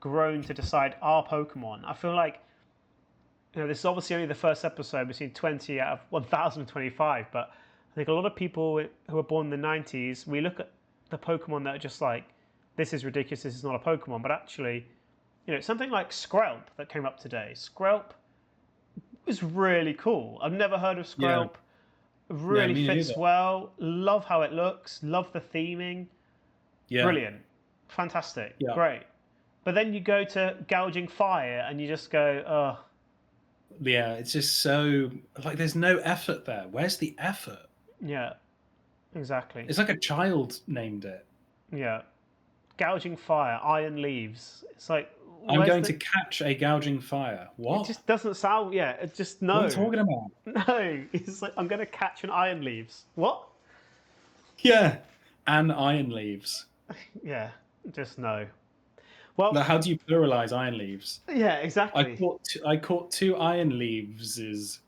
grown to decide are Pokemon. I feel like this is obviously only the first episode. We've seen 20 out of 1,025, but I think a lot of people who were born in the 90s, we look at the Pokemon that are just like, this is ridiculous, this is not a Pokemon. But actually, something like Skrelp that came up today. Skrelp was really cool. I've never heard of Skrelp. Really fits neither. well. Love how it looks. Love the theming. Yeah. Brilliant. Fantastic. Yeah. Great. But then you go to Gouging Fire and you just go, oh. Yeah, it's just so, like, there's no effort there. Where's the effort? Yeah, exactly. It's like a child named it. Yeah. Gouging Fire, Iron Leaves. It's like, I'm going to catch a gouging fire. What? It just doesn't sound, it just, no. What are you talking about? No, it's like, I'm going to catch an Iron Leaves. What? Yeah, and iron leaves. Yeah, just no. Well, now, how do you pluralize iron leaves? Yeah, exactly. I caught 2 iron leaves.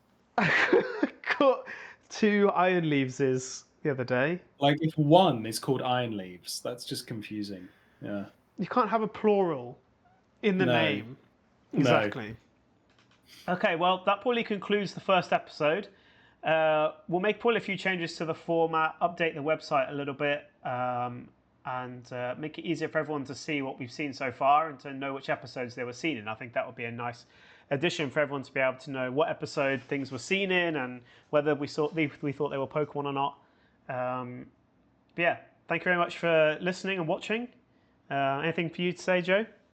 Caught 2 iron leaves the other day. Like, if one is called iron leaves, that's just confusing. Yeah. You can't have a plural in the name. Exactly. No. Okay, well, that probably concludes the first episode. We'll make probably a few changes to the format, update the website a little bit, and make it easier for everyone to see what we've seen so far and to know which episodes they were seen in. I think that would be a nice addition for everyone to be able to know what episode things were seen in and whether we thought they were Pokemon or not. But yeah, thank you very much for listening and watching. Anything for you to say, Joe?